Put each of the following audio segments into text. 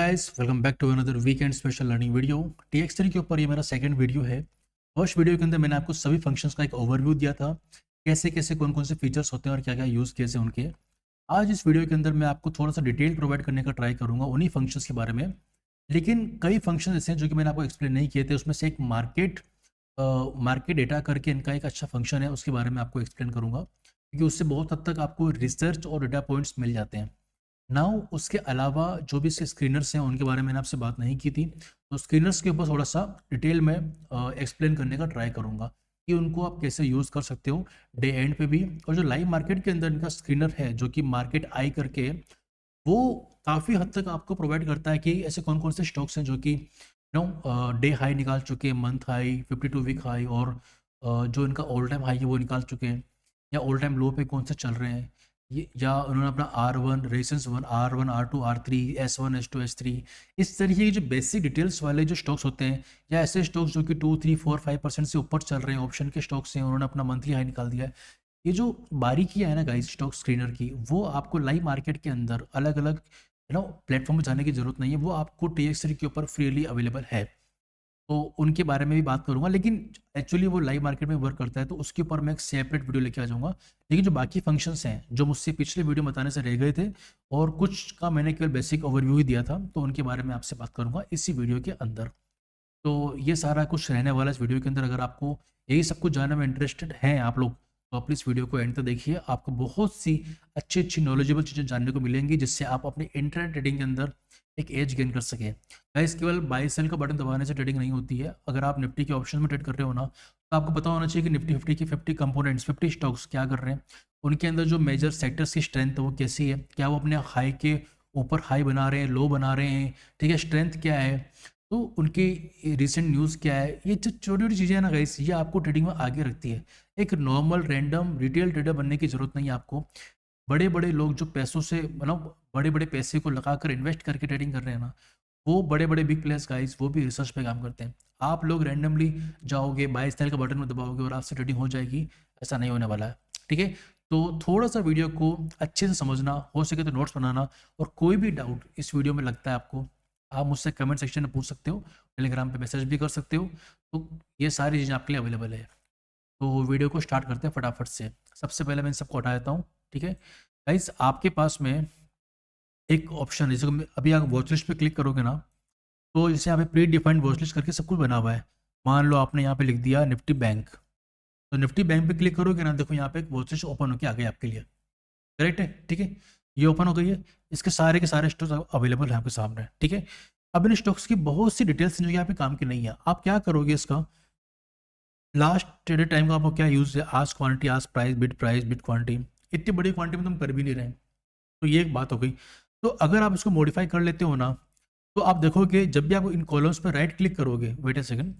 Guys, welcome back to another weekend special learning video. TX3 के ऊपर ये मेरा सेकंड वीडियो है। फर्स्ट वीडियो के अंदर मैंने आपको सभी फंक्शंस का एक ओवरव्यू दिया था, कैसे कैसे कौन कौन से फीचर्स होते हैं और क्या क्या यूज़ केस हैं उनके। आज इस वीडियो के अंदर मैं आपको थोड़ा सा डिटेल प्रोवाइड करने का ट्राई करूंगा उन्हीं फंक्शंस के बारे में। लेकिन कई फंक्शन ऐसे हैं जो कि मैंने आपको एक्सप्लेन नहीं किए थे, उसमें से एक मार्केट डेटा करके इनका एक अच्छा फंक्शन है, उसके बारे में आपको एक्सप्लेन करूंगा, क्योंकि उससे बहुत हद तक आपको रिसर्च और डेटा पॉइंट्स मिल जाते हैं। नाउ उसके अलावा जो भी इसके स्क्रीनर्स हैं उनके बारे में मैंने आपसे बात नहीं की थी, तो स्क्रीनर्स के ऊपर थोड़ा सा डिटेल में एक्सप्लेन करने का ट्राई करूंगा कि उनको आप कैसे यूज़ कर सकते हो डे एंड पे भी। और जो लाइव मार्केट के अंदर इनका स्क्रीनर है जो कि मार्केट आई करके, वो काफ़ी हद तक आपको प्रोवाइड करता है कि ऐसे कौन कौन से स्टॉक्स हैं जो कि डे हाई निकाल चुके हैं, मंथ हाई, 52 वीक हाई, और जो इनका ऑल टाइम हाई है वो निकाल चुके हैं, या ऑल टाइम लो पे कौन से चल रहे हैं, ये या उन्होंने अपना R1 रेसेंस one R1 R2 R3 S1 S2 S3, इस तरीके की जो बेसिक डिटेल्स वाले जो स्टॉक्स होते हैं, या ऐसे स्टॉक्स जो कि 2 3 4 5% से ऊपर चल रहे हैं, ऑप्शन के स्टॉक्स हैं, उन्होंने अपना मंथली हाई निकाल दिया है। ये जो बारीकियाँ है ना गाइस स्टॉक स्क्रीनर की, वो आपको लाइव मार्केट के अंदर अलग अलग प्लेटफॉर्म पर जाने की जरूरत नहीं है, वो आपको TX3 के ऊपर फ्रीली अवेलेबल है। तो उनके बारे में भी बात करूंगा, लेकिन एक्चुअली वो लाइव मार्केट में वर्क करता है तो उसके ऊपर मैं एक सेपरेट वीडियो लेके आ जाऊंगा। लेकिन जो बाकी फंक्शंस हैं जो मुझसे पिछले वीडियो बताने से रह गए थे, और कुछ का मैंने केवल बेसिक ओवरव्यू ही दिया था, तो उनके बारे में आपसे बात करूंगा इसी वीडियो के अंदर। तो ये सारा कुछ रहने वाला इस वीडियो के अंदर। अगर आपको यही सब कुछ जानने में इंटरेस्टेड हैं आप लोग, तो आप इस वीडियो को एंड तक देखिए, आपको बहुत सी अच्छी अच्छी नॉलेजेबल चीज़ें जानने को मिलेंगी, जिससे आप अपने इंटरनेट ट्रेडिंग के अंदर एक एज गेन कर सकें। गाइस, केवल बाय सेल का बटन दबाने से ट्रेडिंग नहीं होती है। अगर आप निफ्टी के ऑप्शन में ट्रेड कर रहे हो ना, तो आपको पता होना चाहिए कि निफ्टी 50 के 50 कंपोनेंट्स, 50 स्टॉक्स क्या कर रहे हैं, उनके अंदर जो मेजर सेक्टर्स की स्ट्रेंथ है वो कैसी है, क्या वो अपने हाई के ऊपर हाई बना रहे हैं, लो बना रहे हैं, ठीक है, स्ट्रेंथ क्या है, तो उनकी रिसेंट न्यूज़ क्या है। ये जो छोटी छोटी चीज़ें हैं ना गाइस, ये आपको ट्रेडिंग में आगे रखती है। एक नॉर्मल रैंडम रिटेल ट्रेडर बनने की ज़रूरत नहीं है आपको। बड़े बड़े लोग जो पैसों से बड़े बड़े पैसे को लगाकर इन्वेस्ट करके ट्रेडिंग कर रहे हैं ना, वो बड़े बड़े बिग प्लेयर्स गाइस, वो भी रिसर्च पे काम करते हैं। आप लोग रैंडमली जाओगे, बाय सेल का बटन में दबाओगे और आपसे ट्रेडिंग हो जाएगी, ऐसा नहीं होने वाला है। ठीक है, तो थोड़ा सा वीडियो को अच्छे से समझना, हो सके तो नोट्स बनाना, और कोई भी डाउट इस वीडियो में लगता है आपको, आप मुझसे कमेंट सेक्शन में पूछ सकते हो, टेलीग्राम पे मैसेज भी कर सकते हो। तो ये सारी चीज़ें आपके लिए अवेलेबल है। तो वीडियो को स्टार्ट करते हैं फटाफट से। सबसे पहले मैं इन सबको हटा देता हूँ। ठीक है गाइस, आपके पास में एक ऑप्शन है, जैसे अभी आप वॉच लिस्ट पे क्लिक करोगे ना, तो जैसे यहाँ पे प्री डिफाइंड वॉच लिस्ट करके सब कुछ बना हुआ है। मान लो आपने यहाँ पे लिख दिया निफ्टी बैंक, तो निफ्टी बैंक पे क्लिक करोगे ना, देखो यहाँ पे एक वॉच लिस्ट ओपन होकर आ गई आपके लिए। करेक्ट है, ठीक है, ये ओपन हो गई है। इसके सारे स्टॉक्स अवेलेबल है आपके सामने। ठीक है, अब इन स्टॉक्स की बहुत सी डिटेल्स जो यहाँ पे काम की नहीं है। आप क्या करोगे, इसका लास्ट ट्रेडेड टाइम का आपको क्या यूज़ है, आज क्वांटिटी, आज प्राइस बिट क्वांटिटी, इतनी बड़ी क्वांटिटी में तुम कर भी नहीं रहे। तो ये एक बात हो गई। तो अगर आप इसको मॉडिफाई कर लेते हो ना, तो आप देखोगे जब भी आप इन कॉलम्स पर राइट क्लिक करोगे, वेट ए सेकंड,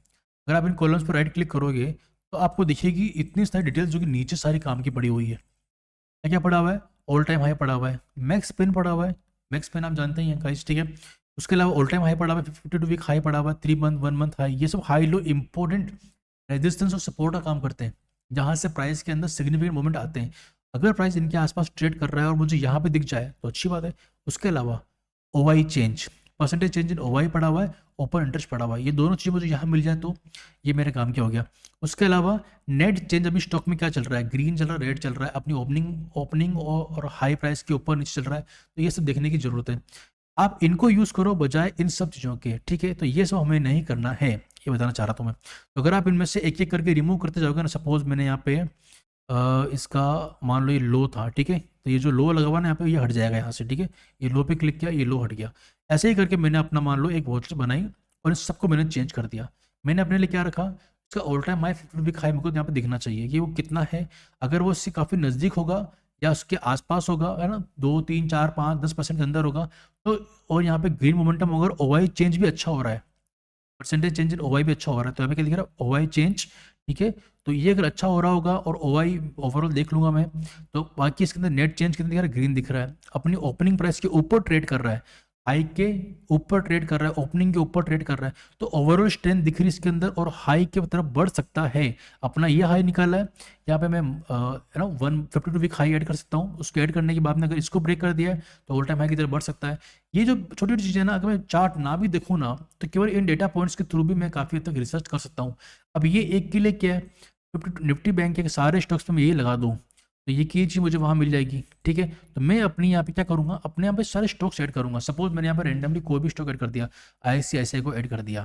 अगर आप इन कॉलम्स पर राइट क्लिक करोगे तो आपको दिखेगी इतनी सारी डिटेल्स जो कि नीचे सारी काम की पड़ी हुई है। क्या क्या पड़ा हुआ है, ऑल टाइम हाई पड़ा हुआ है, मैक्स पेन पड़ा हुआ है, मैक्स पेन आप जानते ही हैं गाइस, ठीक है। उसके अलावा ऑल टाइम हाई पड़ा हुआ है, 52 वीक हाई पड़ा हुआ है, 3 मंथ 1 मंथ हाई, ये सब हाई लो इंपॉर्टेंट रेजिस्टेंस और सपोर्ट का काम करते हैं, जहाँ से प्राइस के अंदर सिग्निफिकेंट मूवमेंट आते हैं। अगर प्राइस इनके आसपास ट्रेड कर रहा है और मुझे यहाँ पे दिख जाए तो अच्छी बात है। उसके अलावा ओवाई चेंज, परसेंटेज चेंज इन ओवाई पड़ा हुआ है, ओपन इंटरेस्ट पड़ा हुआ है, ये दोनों चीज़ मुझे यहाँ मिल जाए तो ये मेरे काम क्या हो गया। उसके अलावा नेट चेंज अभी स्टॉक में क्या चल रहा है, ग्रीन चल रहा है, रेड चल रहा है, अपनी ओपनिंग और हाई प्राइस के ऊपर नीचे चल रहा है, तो ये सब देखने की जरूरत है। आप इनको यूज़ करो बजाय इन सब चीज़ों के। ठीक है, तो ये सब हमें नहीं करना है, ये बताना चाह रहा था मैं। तो अगर आप इनमें से एक एक करके रिमूव करते जाओगे ना, सपोज मैंने यहाँ पे इसका मान लो ये लो था, ठीक है, तो ये जो लो लगा हुआ ना यहाँ पे, ये हट जाएगा यहाँ से। ठीक है, ये लो पे क्लिक किया, ये लो हट गया। ऐसे ही करके मैंने अपना मान लो एक वॉच बनाई और इन सबको मैंने चेंज कर दिया। मैंने अपने लिए क्या रखा, इसका all time high 50 week high मुझको यहाँ पे दिखना चाहिए कि वो कितना है। अगर वो इससे काफ़ी नज़दीक होगा या उसके आसपास होगा, है ना, 2 3 4 5 10% के अंदर होगा, तो और यहाँ पे ग्रीन मोमेंटम होगा, ओवाई चेंज भी अच्छा हो रहा है, परसेंटेज चेंज इन ओवाई भी अच्छा हो रहा है, तो यहाँ पे क्या दिख रहा है, ओवाई चेंज। ठीक है, तो ये अगर अच्छा हो रहा होगा और ओवाई ओवरऑल देख लूंगा मैं, तो बाकी इसके अंदर नेट चेंज कितना दिख रहा है, ग्रीन दिख रहा है, अपनी ओपनिंग प्राइस के ऊपर ट्रेड कर रहा है, हाई के ऊपर ट्रेड कर रहा है, ओपनिंग के ऊपर ट्रेड कर रहा है, तो ओवरऑल स्ट्रेंथ दिख रही है इसके अंदर और हाई के तरफ बढ़ सकता है। अपना ये हाई निकाला है, यहाँ पे मैं है ना 152 वीक हाई ऐड कर सकता हूँ। उसको ऐड करने के बाद में अगर इसको ब्रेक कर दिया है तो ऑल टाइम हाई की तरफ बढ़ सकता है। ये जो छोटी छोटी चीज़ें ना, अगर मैं चार्ट ना भी देखूँ ना, तो केवल इन डेटा पॉइंट्स के थ्रू भी मैं काफ़ी हद तक रिसर्च कर सकता हूँ। अब ये एक के लिए क्या है, निफ्टी बैंक के सारे स्टॉक्स पे मैं यही लगा दूँ तो ये की चीज़ मुझे वहाँ मिल जाएगी। ठीक है, तो मैं अपनी यहाँ पे क्या करूँगा, अपने यहाँ पे सारे स्टॉक्स ऐड करूँगा। सपोज मैंने यहाँ पे रैंडमली कोई भी स्टॉक ऐड कर दिया, ICICI को ऐड कर दिया,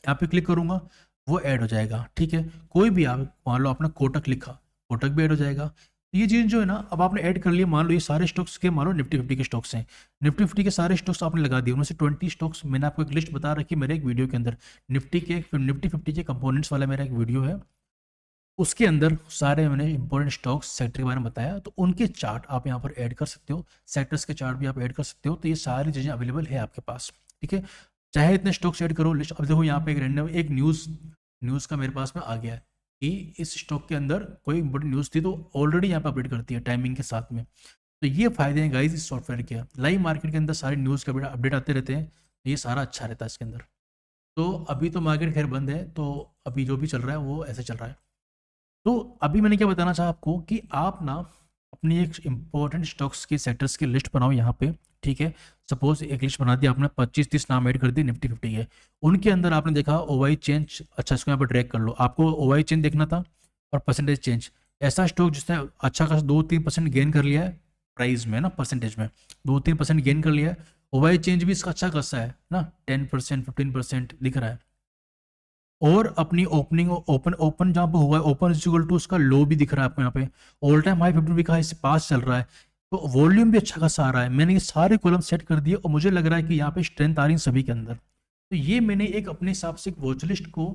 यहाँ पे क्लिक करूँगा वो ऐड हो जाएगा। ठीक है, कोई भी आप मान लो आपने कोटक लिखा, कोटक भी ऐड हो जाएगा। तो ये चीज़ जो है ना, अब आपने ऐड कर लिया, मान लो ये सारे स्टॉक्स के, मान लो निफ्टी 50 के स्टॉक्स हैं, निफ्टी 50 के सारे स्टॉक्स आपने लगा दिए, उनमें से 20 स्टॉक्स मैंने आपको एक लिस्ट बता रखी मेरे एक वीडियो के अंदर। निफ्टी 50 के कंपोनेंट्स वाला मेरा एक वीडियो है, उसके अंदर सारे मैंने इंपॉर्टेंट स्टॉक्स सेक्टर के बारे में बताया, तो उनके चार्ट आप यहाँ पर ऐड कर सकते हो, सेक्टर्स के चार्ट भी आप ऐड कर सकते हो। तो ये सारी चीज़ें अवेलेबल है आपके पास। ठीक है, चाहे इतने स्टॉक्स ऐड करो लिस्ट। अब देखो यहाँ पे एक रैंडम एक न्यूज़ का मेरे पास में आ गया है कि इस स्टॉक के अंदर कोई इंपॉर्टेंट न्यूज़ थी, तो ऑलरेडी यहाँ पे अपडेट करती है टाइमिंग के साथ में। तो ये फायदे हैं गाइज इस सॉफ्टवेयर के। लाइव मार्केट के अंदर सारी न्यूज़ के अपडेट आते रहते हैं, तो ये सारा अच्छा रहता है इसके अंदर। तो अभी तो मार्केट खैर बंद है, तो अभी जो भी चल रहा है वो ऐसे चल रहा है। तो अभी मैंने क्या बताना चाहा आपको कि आप ना अपनी एक इंपॉर्टेंट स्टॉक्स की सेक्टर्स की लिस्ट बनाओ यहाँ पे। ठीक है, सपोज एक लिस्ट बना दी आपने, 25-30 नाम ऐड कर दिए निफ्टी 50 के। उनके अंदर आपने देखा OI चेंज, अच्छा इसको यहाँ पर ट्रैक कर लो, आपको OI चेंज देखना था और परसेंटेज चेंज। ऐसा स्टॉक जिसने अच्छा खासा 2-3% गेन कर लिया है प्राइस में ना, परसेंटेज में 2-3% गेन कर लिया है, OI चेंज भी इसका अच्छा खासा है ना, 10% 15% दिख रहा है। और अपनी ओपनिंग ओपन ओपन जहाँ पे हुआ है, ओपन इक्वल टू उसका लो भी दिख रहा है आपको यहाँ पे, all time high 50 week high से पास चल रहा है, तो वॉल्यूम भी अच्छा खासा आ रहा है। मैंने ये सारे कॉलम सेट कर दिए और मुझे लग रहा है कि यहाँ पे स्ट्रेंथ आ रही है सभी के अंदर। तो ये मैंने एक अपने हिसाब से एक वॉच लिस्ट को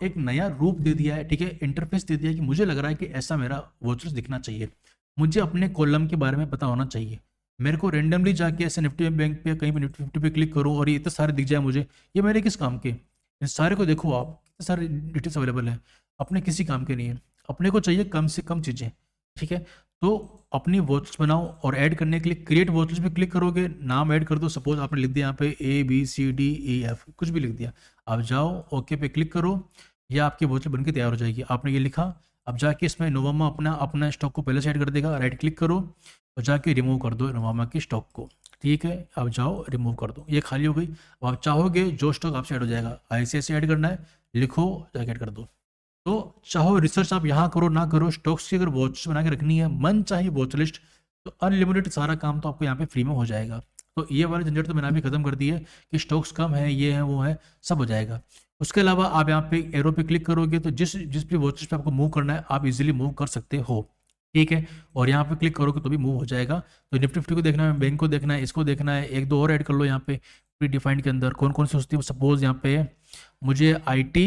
एक नया रूप दे दिया है। ठीक है, इंटरफेस दे दिया है कि मुझे लग रहा है कि ऐसा मेरा वॉच लिस्ट दिखना चाहिए। मुझे अपने कॉलम के बारे में पता होना चाहिए। मेरे को रेंडमली जाके ऐसे निफ्टी बैंक पे कहीं पे निफ्टी 50 पे क्लिक करूँ और ये इतने सारे दिख जाए मुझे, ये मेरे किस काम के? इन सारे को देखो आप, कितने सारे डिटेल्स अवेलेबल है, अपने किसी काम के नहीं है। अपने को चाहिए कम से कम चीज़ें। ठीक है, तो अपनी वॉच बनाओ और ऐड करने के लिए क्रिएट वॉच लिस्ट पे क्लिक करोगे, नाम ऐड कर दो। सपोज आपने लिख दिया यहाँ पे ABCDEF, कुछ भी लिख दिया, आप जाओ ओके पे क्लिक करो, ये आपकी वॉच लिस्ट बन के तैयार हो जाएगी। आपने ये लिखा, अब जाके इसमें नोवामा अपना अपना स्टॉक को पहले से ऐड कर देगा, राइट क्लिक करो और जाके रिमूव कर दो नोवामा के स्टॉक को। ठीक है, अब जाओ रिमूव कर दो, ये खाली हो गई। अब आप चाहोगे जो स्टॉक आपसे ऐड हो जाएगा, ICICI ऐड करना है, लिखो जाके ऐड कर दो। तो चाहो रिसर्च आप यहाँ करो ना करो, स्टॉक्स की अगर वॉच बना के रखनी है, मन चाहिए वॉच लिस्ट, तो अनलिमिटेड सारा काम तो आपको यहाँ पे फ्री में हो जाएगा। तो ये वाली झंझट तो मैंने अभी खत्म कर दी है कि स्टॉक्स कम है, ये है वो है, सब हो जाएगा। उसके अलावा आप यहाँ पे एरो पे क्लिक करोगे तो जिस जिस भी वॉच लिस्ट पे आपको मूव करना है आप इजीली मूव कर सकते हो। ठीक है, और यहाँ पे क्लिक करोगे तो भी मूव हो जाएगा। तो निफ्टी 50 को देखना है, बैंक को देखना है, इसको देखना है, एक दो और ऐड कर लो यहाँ पे प्री डिफाइंड के अंदर कौन कौन सी होती है। सपोज यहाँ पे मुझे IT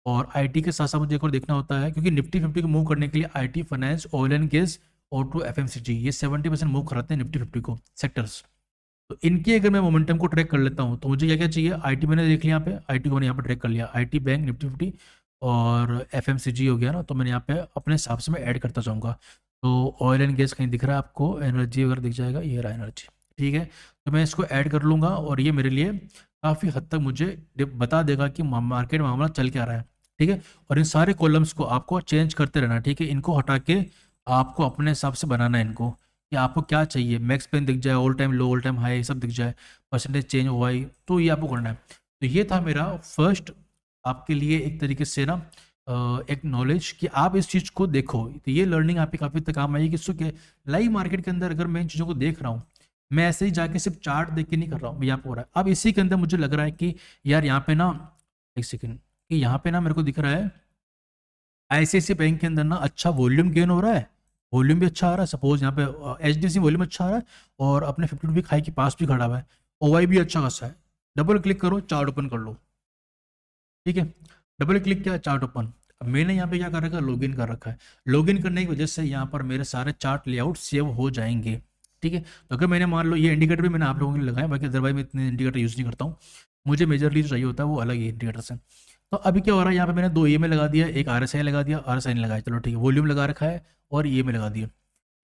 और IT के साथ साथ मुझे एक और देखना होता है, क्योंकि निफ्टी 50 को मूव करने के लिए IT, finance, oil and gas, auto, FMCG, ये 70% मूव कराते हैं निफ्टी 50 को सेक्टर्स। तो इनके अगर मैं मोमेंटम को ट्रैक कर लेता हूँ तो मुझे क्या क्या चाहिए, IT मैंने देख लिया, यहाँ पे IT को मैंने यहाँ पे ट्रैक कर लिया, IT, बैंक, निफ्टी 50 और FMCG हो गया ना, तो मैंने यहाँ पे अपने हिसाब से मैं ऐड करता जाऊँगा। तो ऑयल एंड गैस कहीं दिख रहा है आपको, एनर्जी वगैरह दिख जाएगा, ये रहा एनर्जी। ठीक है, तो मैं इसको ऐड कर लूँगा और ये मेरे लिए काफ़ी हद तक मुझे बता देगा कि मार्केट मामला चल क्या रहा है। ठीक है, और इन सारे कॉलम्स को आपको चेंज करते रहना। ठीक है, इनको हटा के आपको अपने हिसाब से बनाना है इनको, कि आपको क्या चाहिए। मैक्स पेन दिख जाए, ऑल टाइम लो, ऑल टाइम हाई, सब दिख जाए, परसेंटेज चेंज OI, तो ये आपको करना है। तो ये था मेरा फर्स्ट आपके लिए एक तरीके से ना एक नॉलेज कि आप इस चीज़ को देखो। तो ये लर्निंग आपकी काफ़ी तक काम आएगी। किसको के लाइव मार्केट के अंदर अगर मैं इन चीज़ों को देख रहा हूँ, मैं ऐसे ही जाके सिर्फ चार्ट देख के नहीं कर रहा हूँ, यहाँ पे हो रहा है। अब इसी के अंदर मुझे लग रहा है कि यार यहाँ पे ना, एक सेकेंड, कि यहाँ पे ना मेरे को दिख रहा है ICICI बैंक के अंदर ना अच्छा वॉल्यूम गेन हो रहा है, वॉल्यूम भी अच्छा आ रहा है। सपोज यहाँ पे HDFC वॉल्यूम अच्छा आ रहा है और अपने 50 वीक हाई के पास भी खड़ा हुआ है, OI भी अच्छा खासा है। डबल क्लिक करो, चार्ट ओपन कर लो। ठीक है, डबल क्लिक किया, चार्ट ओपन। अब मैंने यहाँ पे क्या कर रखा है, लॉगिन कर रखा है। लॉगिन करने की वजह से यहाँ पर मेरे सारे चार्ट लेआउट सेव हो जाएंगे। ठीक है, तो अगर मैंने मान लो ये इंडिकेटर भी मैंने आप लोगों के लिए लगाया, बाकी अदरवाइज मैं इतने इंडिकेटर यूज़ नहीं करता हूँ, मुझे मेजरली जो चाहिए होता है वो अलग ही इंडिकेटर से। तो अभी क्या हो रहा है, यहाँ पे मैंने 2 EMA लगा दिया, एक RSI लगा दिया, RSI नहीं लगाया, चलो ठीक है, वॉल्यूम लगा रखा है और EMA लगा दिया।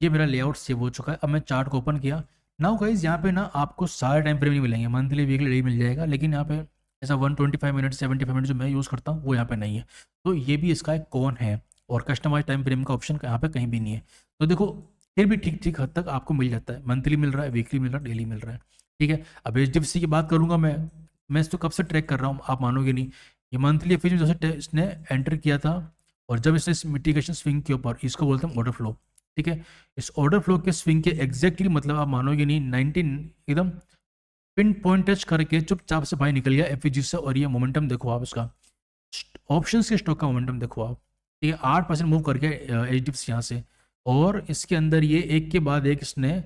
ये मेरा लेआउट सेव हो चुका है। अब मैं चार्ट को ओपन किया, नाउ गाइज यहाँ पे ना आपको सारे टाइम फ्रेम नहीं मिलेंगे, मंथली वीकली डेली मिल जाएगा, लेकिन यहाँ पे ऐसा 125 मिनट 75 मिनट जो मैं यूज़ करता हूँ वो यहाँ पे नहीं है। तो ये भी इसका एक कौन है, और कस्टमाइज टाइम फ्रेम का ऑप्शन यहाँ पे कहीं भी नहीं है। तो देखो फिर भी ठीक ठीक हद तक आपको मिल जाता है, मंथली मिल रहा है, वीकली मिल रहा है, डेली मिल रहा है। ठीक है, अब HDFC की बात करूँगा मैं इसको कब से ट्रैक कर रहा हूँ आप मानोगे नहीं। ये मंथली फीस जैसे इसने एंटर किया था, और जब इसने इस मिटिगेशन स्विंग के ऊपर, इसको बोलते हैं ऑर्डर फ्लो। ठीक है, इस ऑर्डर फ्लो के स्विंग के एग्जैक्टली मतलब आप मानोगे नहीं, 19 एकदम पिन पॉइंट टच करके चुपचाप से भाई निकल गया एफईजी से। और ये मोमेंटम देखो आप इसका, ऑप्शन के स्टॉक का मोमेंटम देखो आप, ठीक है 8% मूव करके HDFC यहाँ से, और इसके अंदर ये एक के बाद एक इसने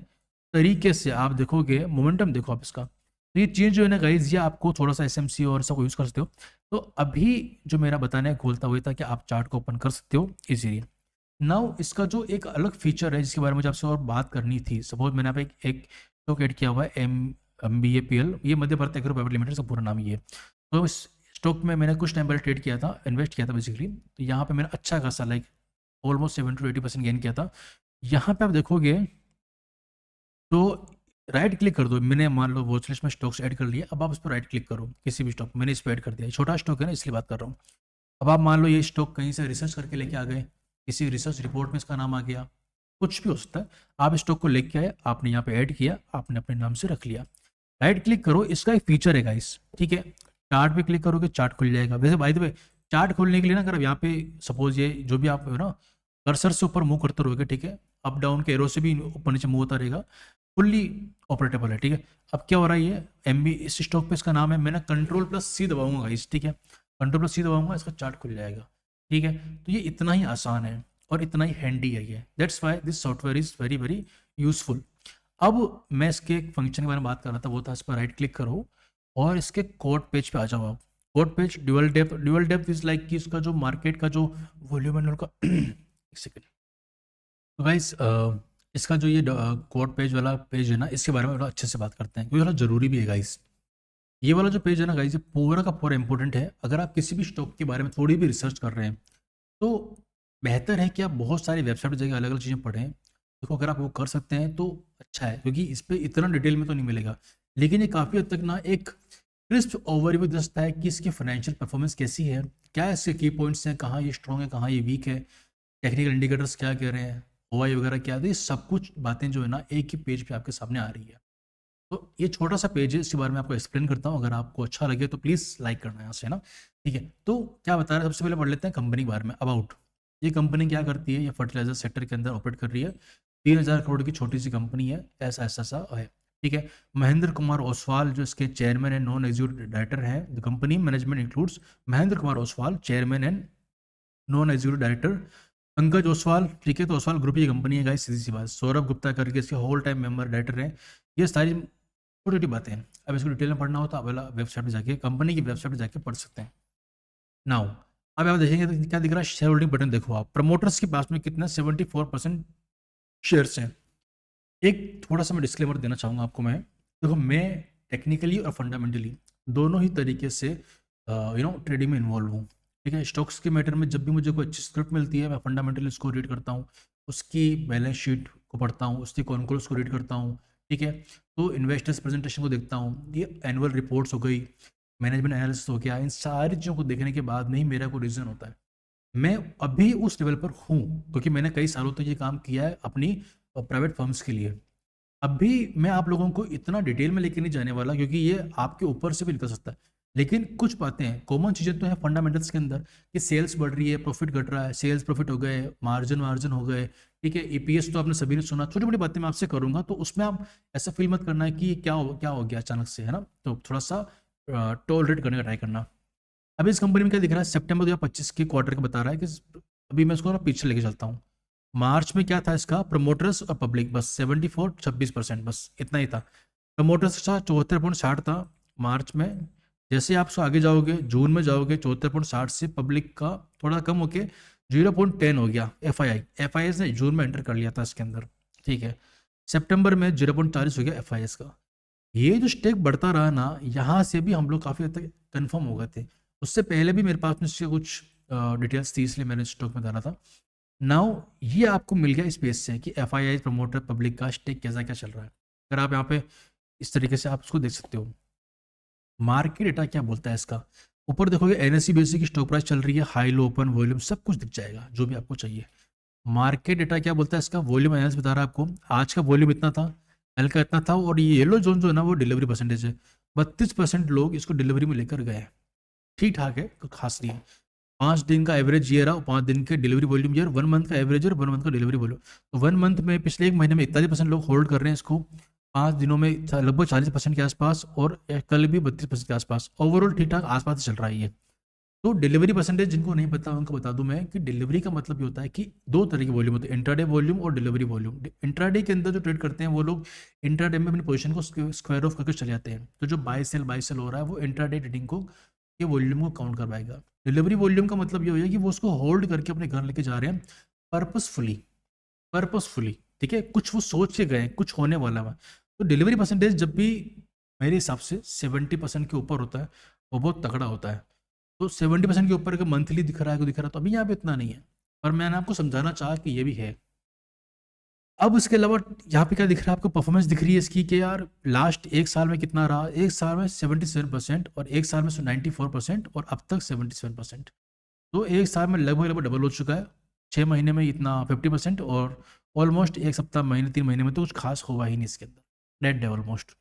तरीके से आप देखोगे मोमेंटम देखो आप इसका। तो ये चेंज जो है ना गाइज, ये आपको थोड़ा सा SMC और सब यूज़ कर सकते हो। तो अभी जो मेरा बताने का खोलता हुआ था कि आप चार्ट को ओपन कर सकते हो इजीली। नाउ इसका जो एक अलग फीचर है जिसके बारे में मुझे आपसे और बात करनी थी, सपोज मैंने यहाँ पे एक स्टॉक ऐड किया हुआ है MBAPL, ये मध्य भारत एग्रो प्राइवेट लिमिटेड का पूरा नाम ये है। तो इस स्टॉक में मैंने कुछ टाइम पहले ट्रेड किया था, इन्वेस्ट किया था बेसिकली। तो यहाँ पे मैंने अच्छा खासा लाइक ऑलमोस्ट 70 to 80% गेन किया था। यहाँ पे आप देखोगे तो राइट क्लिक कर दो, मैंने मान लो वॉच लिस्ट में स्टॉक्स ऐड कर लिया, अब आप उस पर राइट क्लिक करो किसी भी स्टॉक, मैंने इस पर ऐड कर दिया, छोटा स्टॉक है ना इसलिए बात कर रहा हूँ। अब आप मान लो ये स्टॉक कहीं से रिसर्च करके लेके आ गए, किसी रिसर्च रिपोर्ट में इसका नाम आ गया, कुछ भी हो सकता है। आप स्टॉक को लेके आए, आपने यहाँ पे ऐड किया, आपने अपने नाम से रख लिया, राइट क्लिक करो। इसका एक फीचर है गाइस, ठीक है, चार्ट पे क्लिक करोगे चार्ट खुल जाएगा। वैसे बाय द वे चार्ट खोलने के लिए ना, अगर यहाँ पे सपोज ये जो भी आप ना कर्सर से ऊपर मूव करते रहोगे, ठीक है, अप डाउन के एरो से भी ऊपर नीचे मूव होता रहेगा, फुल्ली ऑपरेटेबल है। ठीक है, अब क्या हो रहा है, ये MB इस स्टॉक पे इसका नाम है, मैं ना Ctrl+C दबाऊंगा गाइस, ठीक है, Ctrl+C दबाऊंगा, इसका चार्ट खुल जाएगा। ठीक है, तो ये इतना ही आसान है और इतना ही हैंडी है ये, that's why this software is very very useful. अब मैं इसके एक फंक्शन के बारे में बात कर रहा था, वो था इस पर राइट क्लिक करो और इसके कोड पेज पे आ जाओ आप। Code page dual depth is like कि इसका जो मार्केट का जो वॉल्यूम है उनका एक सेकेंड। तो गाइस इसका जो ये कोड पेज वाला पेज है ना, इसके बारे में थोड़ा अच्छे से बात करते हैं क्योंकि थोड़ा ज़रूरी भी है गाइस। ये वाला जो पेज है ना गाइस, ये पूरा का पूरा इंपॉर्टेंट है। अगर आप किसी भी स्टॉक के बारे में थोड़ी भी रिसर्च कर रहे हैं तो बेहतर है कि आप बहुत सारी वेबसाइट जगह अलग अलग चीज़ें पढ़ें। देखो अगर आप वो कर सकते हैं तो अच्छा है, क्योंकि इस पर इतना डिटेल में तो नहीं मिलेगा, लेकिन ये काफ़ी हद तक ना एक क्रिस्प ओवरव्यू दे सकता है कि इसकी फाइनेंशियल परफॉर्मेंस कैसी है, क्या इसके की पॉइंट्स हैं, कहाँ ये स्ट्रॉन्ग है, कहाँ ये वीक है, टेक्निकल इंडिकेटर्स क्या कह रहे हैं, OI वगैरह क्या, तो ये सब कुछ बातें जो है ना एक ही पेज पे आपके सामने आ रही है। तो ये छोटा सा पेज है, इसके बारे में आपको एक्सप्लेन करता हूँ, अगर आपको अच्छा लगे तो प्लीज़ लाइक करना यहाँ से ना। ठीक है, तो क्या बता रहे हैं, सबसे पहले पढ़ लेते हैं कंपनी के बारे में। अबाउट, ये कंपनी क्या करती है, ये फर्टिलाइजर सेक्टर के अंदर ऑपरेट कर रही है, 3000 करोड़ की छोटी सी कंपनी है, ऐसा ऐसा सा है। ठीक है, महेंद्र कुमार ओसवाल जो इसके chairman and non executive director है। The company management includes Mahendra Kumar Oswal chairman and non executive director, Pankaj Oswal, ठीक है, तो ओसवाल ग्रुप की कंपनी है गाइस, सीधी सी बात। सौरभ गुप्ता करके इसके होल टाइम मेंबर डायरेक्टर हैं। ये सारी छोटी छोटी बातें हैं, अब इसको डिटेल में पढ़ना हो तो आप वाला वेबसाइट पे जाके, कंपनी की वेबसाइट पे जाके पढ़ सकते हैं। नाउ अब आप देखेंगे तो क्या दिख रहा है, शेयर होल्डिंग बटन देखो आप, प्रमोटर्स के पास में कितना 74% शेयर्स हैं। एक थोड़ा सा मैं डिस्क्लेमर देना चाहूँगा आपको, मैं देखो मैं टेक्निकली और फंडामेंटली दोनों ही तरीके से ट्रेडिंग में इन्वॉल्व हूँ। ठीक है, स्टॉक्स के मैटर में जब भी मुझे कोई अच्छी स्क्रिप्ट मिलती है, मैं फंडामेंटली उसको रीड करता हूँ, उसकी बैलेंस शीट को पढ़ता हूँ, उसकी कॉन्क्लूड्स को रीड करता हूँ। ठीक है, तो इन्वेस्टर्स प्रेजेंटेशन को देखता हूँ, ये एनुअल रिपोर्ट्स हो गई, मैनेजमेंट एनालिसिस हो गया, इन सारी चीज़ों को देखने के बाद में ही मेरा कोई रीज़न होता है। मैं अभी उस लेवल पर हूँ क्योंकि मैंने कई सालों तक ये काम किया है अपनी प्राइवेट फर्म्स के लिए। अभी मैं आप लोगों को इतना डिटेल में लेके नहीं जाने वाला क्योंकि ये आपके ऊपर से भी निकल सकता है, लेकिन कुछ बातें हैं, कॉमन चीज़ें तो हैं फंडामेंटल्स के अंदर, कि सेल्स बढ़ रही है, प्रॉफिट घट रहा है, सेल्स प्रॉफिट हो गए, मार्जिन हो गए। ठीक है, EPS तो आपने सभी ने सुना, छोटी बड़ी बातें मैं आपसे करूंगा, तो उसमें आप ऐसा फील मत करना है कि क्या हो गया अचानक से, है ना, तो थोड़ा सा टॉलरेट करने का ट्राई करना। अभी इस कंपनी में क्या दिख रहा है, सितंबर 2025 के क्वार्टर का बता रहा है कि अभी मैं इसको ना पीछे लेके चलता हूँ। मार्च में क्या था इसका, प्रमोटर्स और पब्लिक बस 74-26%, बस इतना ही था। प्रमोटर्स का 74.60 था मार्च में, जैसे आप आगे जाओगे जून में जाओगे 74.60 से पब्लिक का थोड़ा कम होके 0.10 हो गया। FII ने जून में एंटर कर लिया था इसके अंदर। ठीक है, सितंबर में 0.40 हो गया FIS का। ये जो स्टेक बढ़ता रहा ना, यहाँ से भी हम लोग काफ़ी हद तक कन्फर्म हो गए थे। उससे पहले भी मेरे पास में इसके कुछ डिटेल्स थी, इसलिए मैंने स्टॉक में डाला था। नाउ ये आपको मिल गया इस पेज से कि FII प्रमोटर पब्लिक का स्टेक कैसा क्या चल रहा है। अगर आप यहाँ पे इस तरीके से आप उसको देख सकते हो। मार्केट डेटा क्या बोलता है इसका, ऊपर देखोगे एनएससी बीएससी की स्टॉक प्राइस चल रही है, हाई लो ओपन वॉल्यूम सब कुछ दिख जाएगा जो भी आपको चाहिए। मार्केट डेटा क्या बोलता है इसका, वॉल्यूम एनालिसिस बता रहा है आपको, आज का वॉल्यूम इतना था, कल का इतना था, और ये येलो जोन जो है ना वो डिलीवरी परसेंटेज है, 32% लोग इसको डिलीवरी में लेकर गए हैं। ठीक ठाक है, कोई खास नहीं है। 5 दिन का एवरेज ये रहा, 5 दिन के डिलीवरी वॉल्यूम ये, 1 मंथ का एवरेज और 1 मंथ का डिलीवरी वॉल्यूम। तो 1 मंथ में पिछले 1 महीने में 41% लोग होल्ड कर रहे हैं इसको, 5 दिनों में लगभग 40% के आसपास, और कल भी 32% के आसपास। ओवरऑल ठीक ठाक आसपास चल रहा है ये। तो डिलीवरी परसेंटेज जिनको नहीं पता उनको बता दूं मैं कि डिलीवरी का मतलब ये होता है कि दो तरह की वॉल्यूम होती है, इंट्राडे वॉल्यूम और डिलीवरी वॉल्यूम। इंट्राडे के अंदर जो ट्रेड करते हैं वो लोग इंट्राडे में अपनी पोजीशन को स्क्वायर ऑफ करके चले जाते हैं, तो जो बाय सेल हो रहा है वो इंट्राडे ट्रेडिंग को ये वॉल्यूम को काउंट करवाएगा। डिलीवरी वॉल्यूम का मतलब ये हो कि वो उसको होल्ड करके अपने घर लेके जा रहे हैं पर्पसफुली, पर्पसफुली, ठीक है, कुछ वो सोच के गए, कुछ होने वाला है। तो डिलीवरी परसेंटेज जब भी मेरे हिसाब से 70% के ऊपर होता है वो बहुत तगड़ा होता है। तो 70% के ऊपर अगर मंथली दिख रहा है, दिख रहा है, तो अभी यहाँ पे इतना नहीं है, पर मैंने आपको समझाना चाहा कि ये भी है। अब उसके अलावा यहाँ पे क्या दिख रहा है आपको, परफॉर्मेंस दिख रही है इसकी कि यार लास्ट 1 साल में कितना रहा, 1 साल में 77%, और 1 साल में 94%, और अब तक 77%। तो 1 साल में लगभग लगभग डबल हो चुका है, 6 महीने में इतना 50%, और ऑलमोस्ट 1 सप्ताह महीने 3 महीने में तो कुछ खास हुआ ही नहीं इसके अंदर, डेड है ऑलमोस्ट।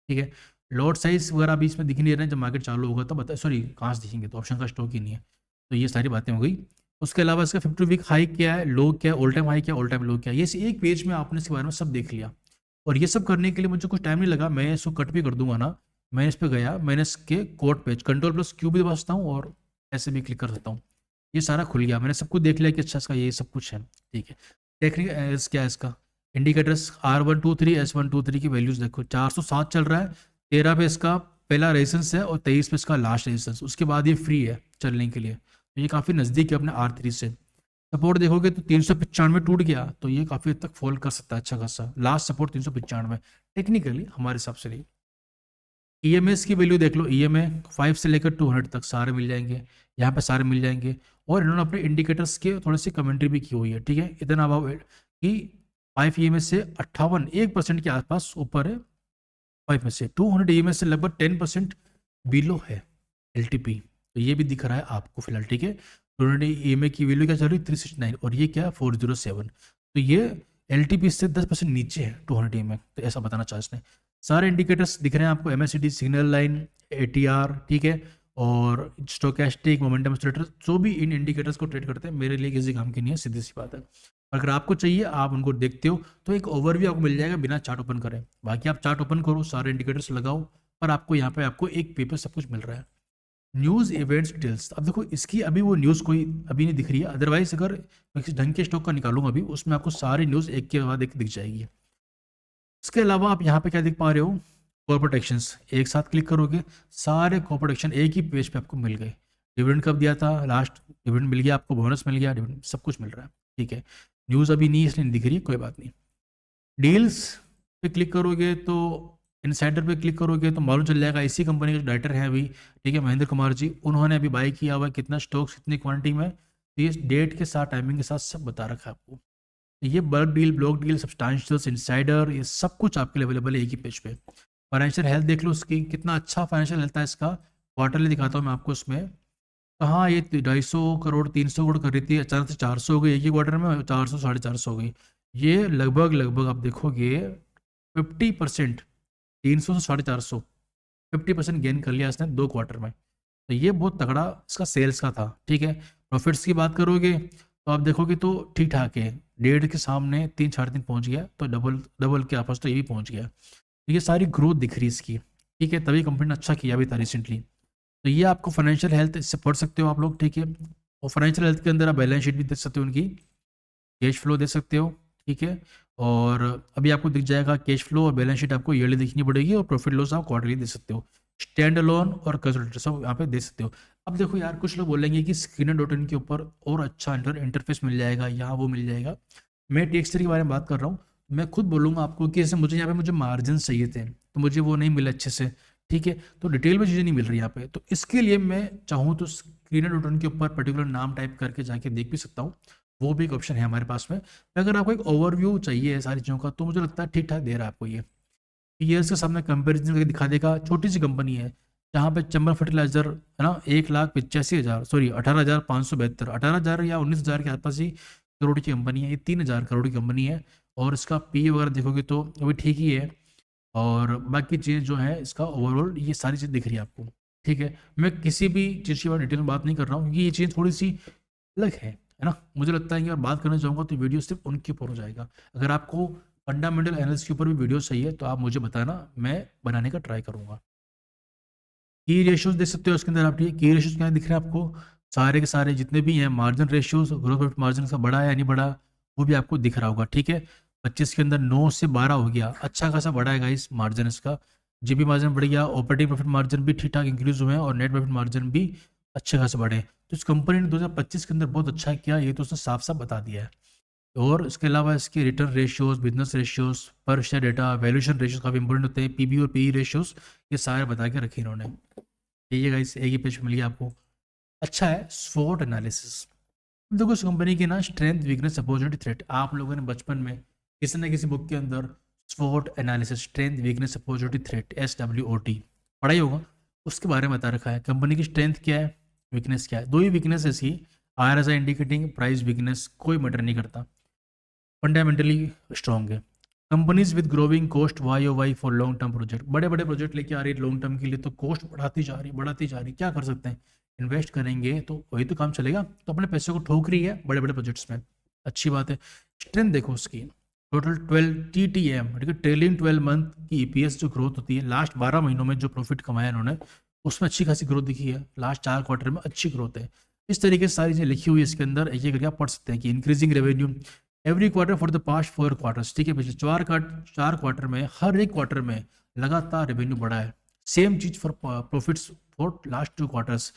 ठीक है, लॉट साइज वगैरह अभी इसमें दिख नहीं रहे हैं, जब मार्केट चालू होगा तो बता, सॉरी कहाँ से दिखेंगे, तो ऑप्शन का स्टॉक ही नहीं है। तो ये सारी बातें हो गई। उसके अलावा इसका 50 वीक हाई क्या है, लो क्या है, ऑल टाइम हाई क्या, ऑल टाइम लो क्या है, ये एक पेज में आपने इसके बारे में सब देख लिया। और ये सब करने के लिए मुझे कुछ टाइम नहीं लगा, मैं इसको कट भी कर दूंगा ना, मैं इस पर गया, मैंने इसके कोड पेज Ctrl+Q भी दबा सकता हूँ और ऐसे भी क्लिक कर सकता हूँ, ये सारा खुल गया, मैंने सब कुछ देख लिया कि अच्छा इसका ये सब कुछ है। ठीक है, टेक्निक क्या है इसका, इंडिकेटर्स R123 S123 की वैल्यूज देखो, 407 चल रहा है, 13 पे इसका पहला रेजिस्टेंस है और 23 पे इसका लास्ट रेजिस्टेंस, उसके बाद ये फ्री है चलने के लिए, तो ये काफ़ी नज़दीक है अपने R3 से। सपोर्ट देखोगे तो 395 टूट गया, तो ये काफ़ी हद तक फॉल कर सकता है अच्छा खासा, लास्ट सपोर्ट 395 टेक्निकली हमारे हिसाब से नहीं। ईएमएस की वैल्यू देख लो, ईएमए 5 से लेकर 200 तक सारे मिल जाएंगे, यहाँ पे सारे मिल जाएंगे। और इन्होंने अपने इंडिकेटर्स के थोड़ी सी कमेंट्री भी की हुई है, ठीक है, इतना अबाउ कि 5 ईएमएस से 1% के आसपास ऊपर है, 5 में से 200 ईएमएस से लगभग 10% बिलो है एलटीपी, तो ये भी दिख रहा है आपको फिलहाल। ठीक है, 200 ईएमए की वैल्यू क्या चल रही है 369, और ये क्या है 407, तो ये एलटीपी से 10% नीचे है 200 ईएमए, तो ऐसा बताना चाहा इसने। सारे इंडिकेटर्स दिख रहे हैं आपको, एमएससीडी, सिग्नल लाइन, एटीआर, ठीक है, और स्टोकेस्टिक, मोमेंटम स्टेटर, जो भी इन इंडिकेटर्स को ट्रेड करते हैं मेरे लिए किसी काम की नहीं है, सीधी सी बात है। अगर आपको चाहिए आप उनको देखते हो तो एक ओवरव्यू आपको मिल जाएगा बिना चार्ट ओपन करें, बाकी आप चार्ट ओपन करो, सारे इंडिकेटर्स लगाओ, पर आपको यहाँ पे आपको एक पेपर सब कुछ मिल रहा है। न्यूज़ इवेंट्स डिटेल्स, अब देखो इसकी अभी वो न्यूज़ कोई अभी नहीं दिख रही है, अदरवाइज अगर मैं किसी ढंग के स्टॉक का निकालूंगा अभी, उसमें आपको सारी न्यूज़ एक के बाद एक दिख जाएगी। इसके अलावा आप यहाँ पे क्या देख पा रहे हो, कॉर्पोरेट एक्शंस, एक साथ क्लिक करोगे सारे कॉर्पोरेट एक्शन एक ही पेज पे आपको मिल गए। डिविडेंड कब दिया था, लास्ट डिविडेंड मिल गया आपको, बोनस मिल गया, डिविडेंड सब कुछ मिल रहा है। ठीक है, न्यूज़ अभी नहीं इसलिए नहीं दिख रही है, कोई बात नहीं। डील्स पे क्लिक करोगे तो, इनसाइडर पे क्लिक करोगे तो मालूम चल जाएगा, इसी कंपनी के जो डायरेक्टर हैं अभी, ठीक है, महेंद्र कुमार जी, उन्होंने अभी बाई किया हुआ है, कितना स्टॉक्स कितनी क्वांटिटी में, तो ये डेट के साथ टाइमिंग के साथ सब बता रखा है आपको। तो ये bulk deal, block deal, substantials, insider, ये सब कुछ आपके लिए अवेलेबल है एक ही पेज पे। फाइनेंशियल हेल्थ देख लो उसकी, कितना अच्छा फाइनेंशियल हेल्थ है इसका, क्वार्टरली दिखाता हूँ मैं आपको इसमें। कहाँ ये 250 करोड़ 300 करोड़ कर रही थी, अचानक से 400 हो गई एक ही क्वार्टर में, 400 450 हो गई। ये लगभग लगभग आप देखोगे 50%, 300 से 450, 50% गेन कर लिया इसने 2 क्वार्टर में, तो ये बहुत तगड़ा इसका सेल्स का था। ठीक है, प्रॉफिट्स की बात करोगे तो आप देखोगे तो ठीक ठाक है, 1.5 के सामने 3 साढ़े 3 पहुँच गया, तो डबल डबल के आसपास तो ये भी पहुँच गया, तो ये सारी ग्रोथ दिख रही है इसकी। ठीक है, तभी कंपनी ने अच्छा किया भी था रिसेंटली। तो ये आपको फाइनेंशियल हेल्थ इससे पढ़ सकते हो आप लोग, ठीक है, और फाइनेंशियल हेल्थ के अंदर आप बैलेंस शीट भी देख सकते हो उनकी, कैश फ्लो देख सकते हो, ठीक है, और अभी आपको दिख जाएगा कैश फ्लो और बैलेंस शीट आपको ईयरली देखनी पड़ेगी, और प्रॉफिट लॉस आप क्वार्टरली दे सकते हो, स्टैंड अलोन और कंसोलिडेटेड सब यहाँ पे दे सकते हो। अब देखो यार, कुछ लोग बोलेंगे कि स्क्रीनर.इन के ऊपर और अच्छा इंटरफेस मिल जाएगा, यहाँ वो मिल जाएगा, मैं टेक्सचर के बारे में बात कर रहा हूँ, मैं खुद बोलूँगा आपको कि जैसे मुझे यहाँ पे मुझे मार्जिन चाहिए थे, तो मुझे वो नहीं मिले अच्छे से, ठीक है, तो डिटेल में चीज़ें नहीं मिल रही यहाँ पे, तो इसके लिए मैं चाहूँ तो स्क्रीनर.इन के ऊपर पर्टिकुलर नाम टाइप करके जाके देख भी सकता हूँ, वो भी एक ऑप्शन है हमारे पास में। अगर आपको एक ओवरव्यू चाहिए सारी चीज़ों का, तो मुझे लगता है ठीक ठाक दे रहा है आपको ये। पीयर्स के सामने कंपेरिजन करके दिखा देगा। छोटी सी कंपनी है जहाँ पे चंबल फर्टिलाइजर है ना 1,85,000 सॉरी 18,572 18,000 या 19,000 के आसपास ही करोड़ की कंपनी है। ये 3,000 करोड़ की कंपनी है और इसका पी वगैरह देखोगे तो अभी ठीक ही है। और बाकी चीज़ जो है इसका ओवरऑल ये सारी चीज़ दिख रही है आपको। ठीक है, मैं किसी भी चीज़ की बात डिटेल में बात नहीं कर रहा हूँ क्योंकि ये चीज़ थोड़ी सी अलग है ना। मुझे लगता है कि अगर बात करना चाहूँगा तो वीडियो सिर्फ उनके ऊपर हो जाएगा। अगर आपको फंडामेंटल एनालिसिस के ऊपर भी वीडियो चाहिए तो आप मुझे बताना, मैं बनाने का ट्राई करूँगा। की रेशियोज देख सकते हो उसके अंदर आप, ठीक है की रेशियोज क्या दिख रहे हैं आपको, सारे के सारे जितने भी हैं margin ratios, growth profit margin का बड़ा है या नहीं बड़ा वो भी आपको दिख रहा होगा। ठीक है, 25 के अंदर 9 से 12 हो गया, अच्छा खासा बढ़ा है गाइस मार्जिन इसका। जीबी मार्जिन बढ़ गया, ऑपरेटिंग प्रॉफिट मार्जिन भी ठीक ठाक इंक्रीज हुए हैं और नेट प्रॉफिट मार्जिन भी अच्छे खासे बढ़े। तो इस कंपनी ने 2025 के अंदर बहुत अच्छा किया, ये तो उसने साफ साफ बता दिया है। और इसके अलावा इसके रिटर्न रेशियोज, बिजनेस रेशियोज, पर शेयर डेटा, वैल्यूएशन रेशियोज काफ़ी इंपॉर्टेंट होते हैं, पीबी और पीई रेशियोज, ये सारे बता के रखे इन्होंने। ठीक है गाइस, एक ही पेज पे मिल गया आपको। अच्छा है स्वॉट एनालिसिस। देखो इस कंपनी की ना स्ट्रेंथ, वीकनेस, अपॉर्चुनिटी, थ्रेट, आप लोगों ने बचपन में किसी न किसी बुक के अंदर स्वॉट analysis, strength, weakness, opportunity, threat, SWOT पढ़ा ही होगा। उसके बारे में बता रखा है कंपनी की स्ट्रेंथ क्या है, वीकनेस क्या है। दो ही वीकनेस ऐसी, RSI इंडिकेटिंग प्राइस वीकनेस, कोई मैटर नहीं करता, फंडामेंटली स्ट्रॉन्ग है। Companies with growing cost YOY for long term project, बड़े बड़े प्रोजेक्ट लेके आ रही है लॉन्ग टर्म के लिए, तो कॉस्ट बढ़ाती जा रही है बढ़ाती जा रही है, क्या कर सकते हैं, इन्वेस्ट करेंगे तो वही तो काम चलेगा, तो अपने पैसे को ठोक रही है बड़े बड़े प्रोजेक्ट्स में, अच्छी बात है। स्ट्रेंथ देखो उसकी, टोटल 12 TTM, ठीक है ट्रेलिंग 12 मंथ की EPS जो ग्रोथ होती है, लास्ट 12 महीनों में जो प्रॉफिट कमाया इन्होंने उसमें अच्छी खासी ग्रोथ दिखी है, लास्ट 4 क्वार्टर में अच्छी ग्रोथ है। इस तरीके से सारी चीज़ें लिखी हुई है इसके अंदर, एक एक करके आप पढ़ सकते हैं कि increasing revenue every quarter for the past 4 quarters, ठीक है पिछले 4 क्वार्टर में, हर एक क्वार्टर में लगातार रेवेन्यू बढ़ा है। सेम चीज for profits for last 2 quarters.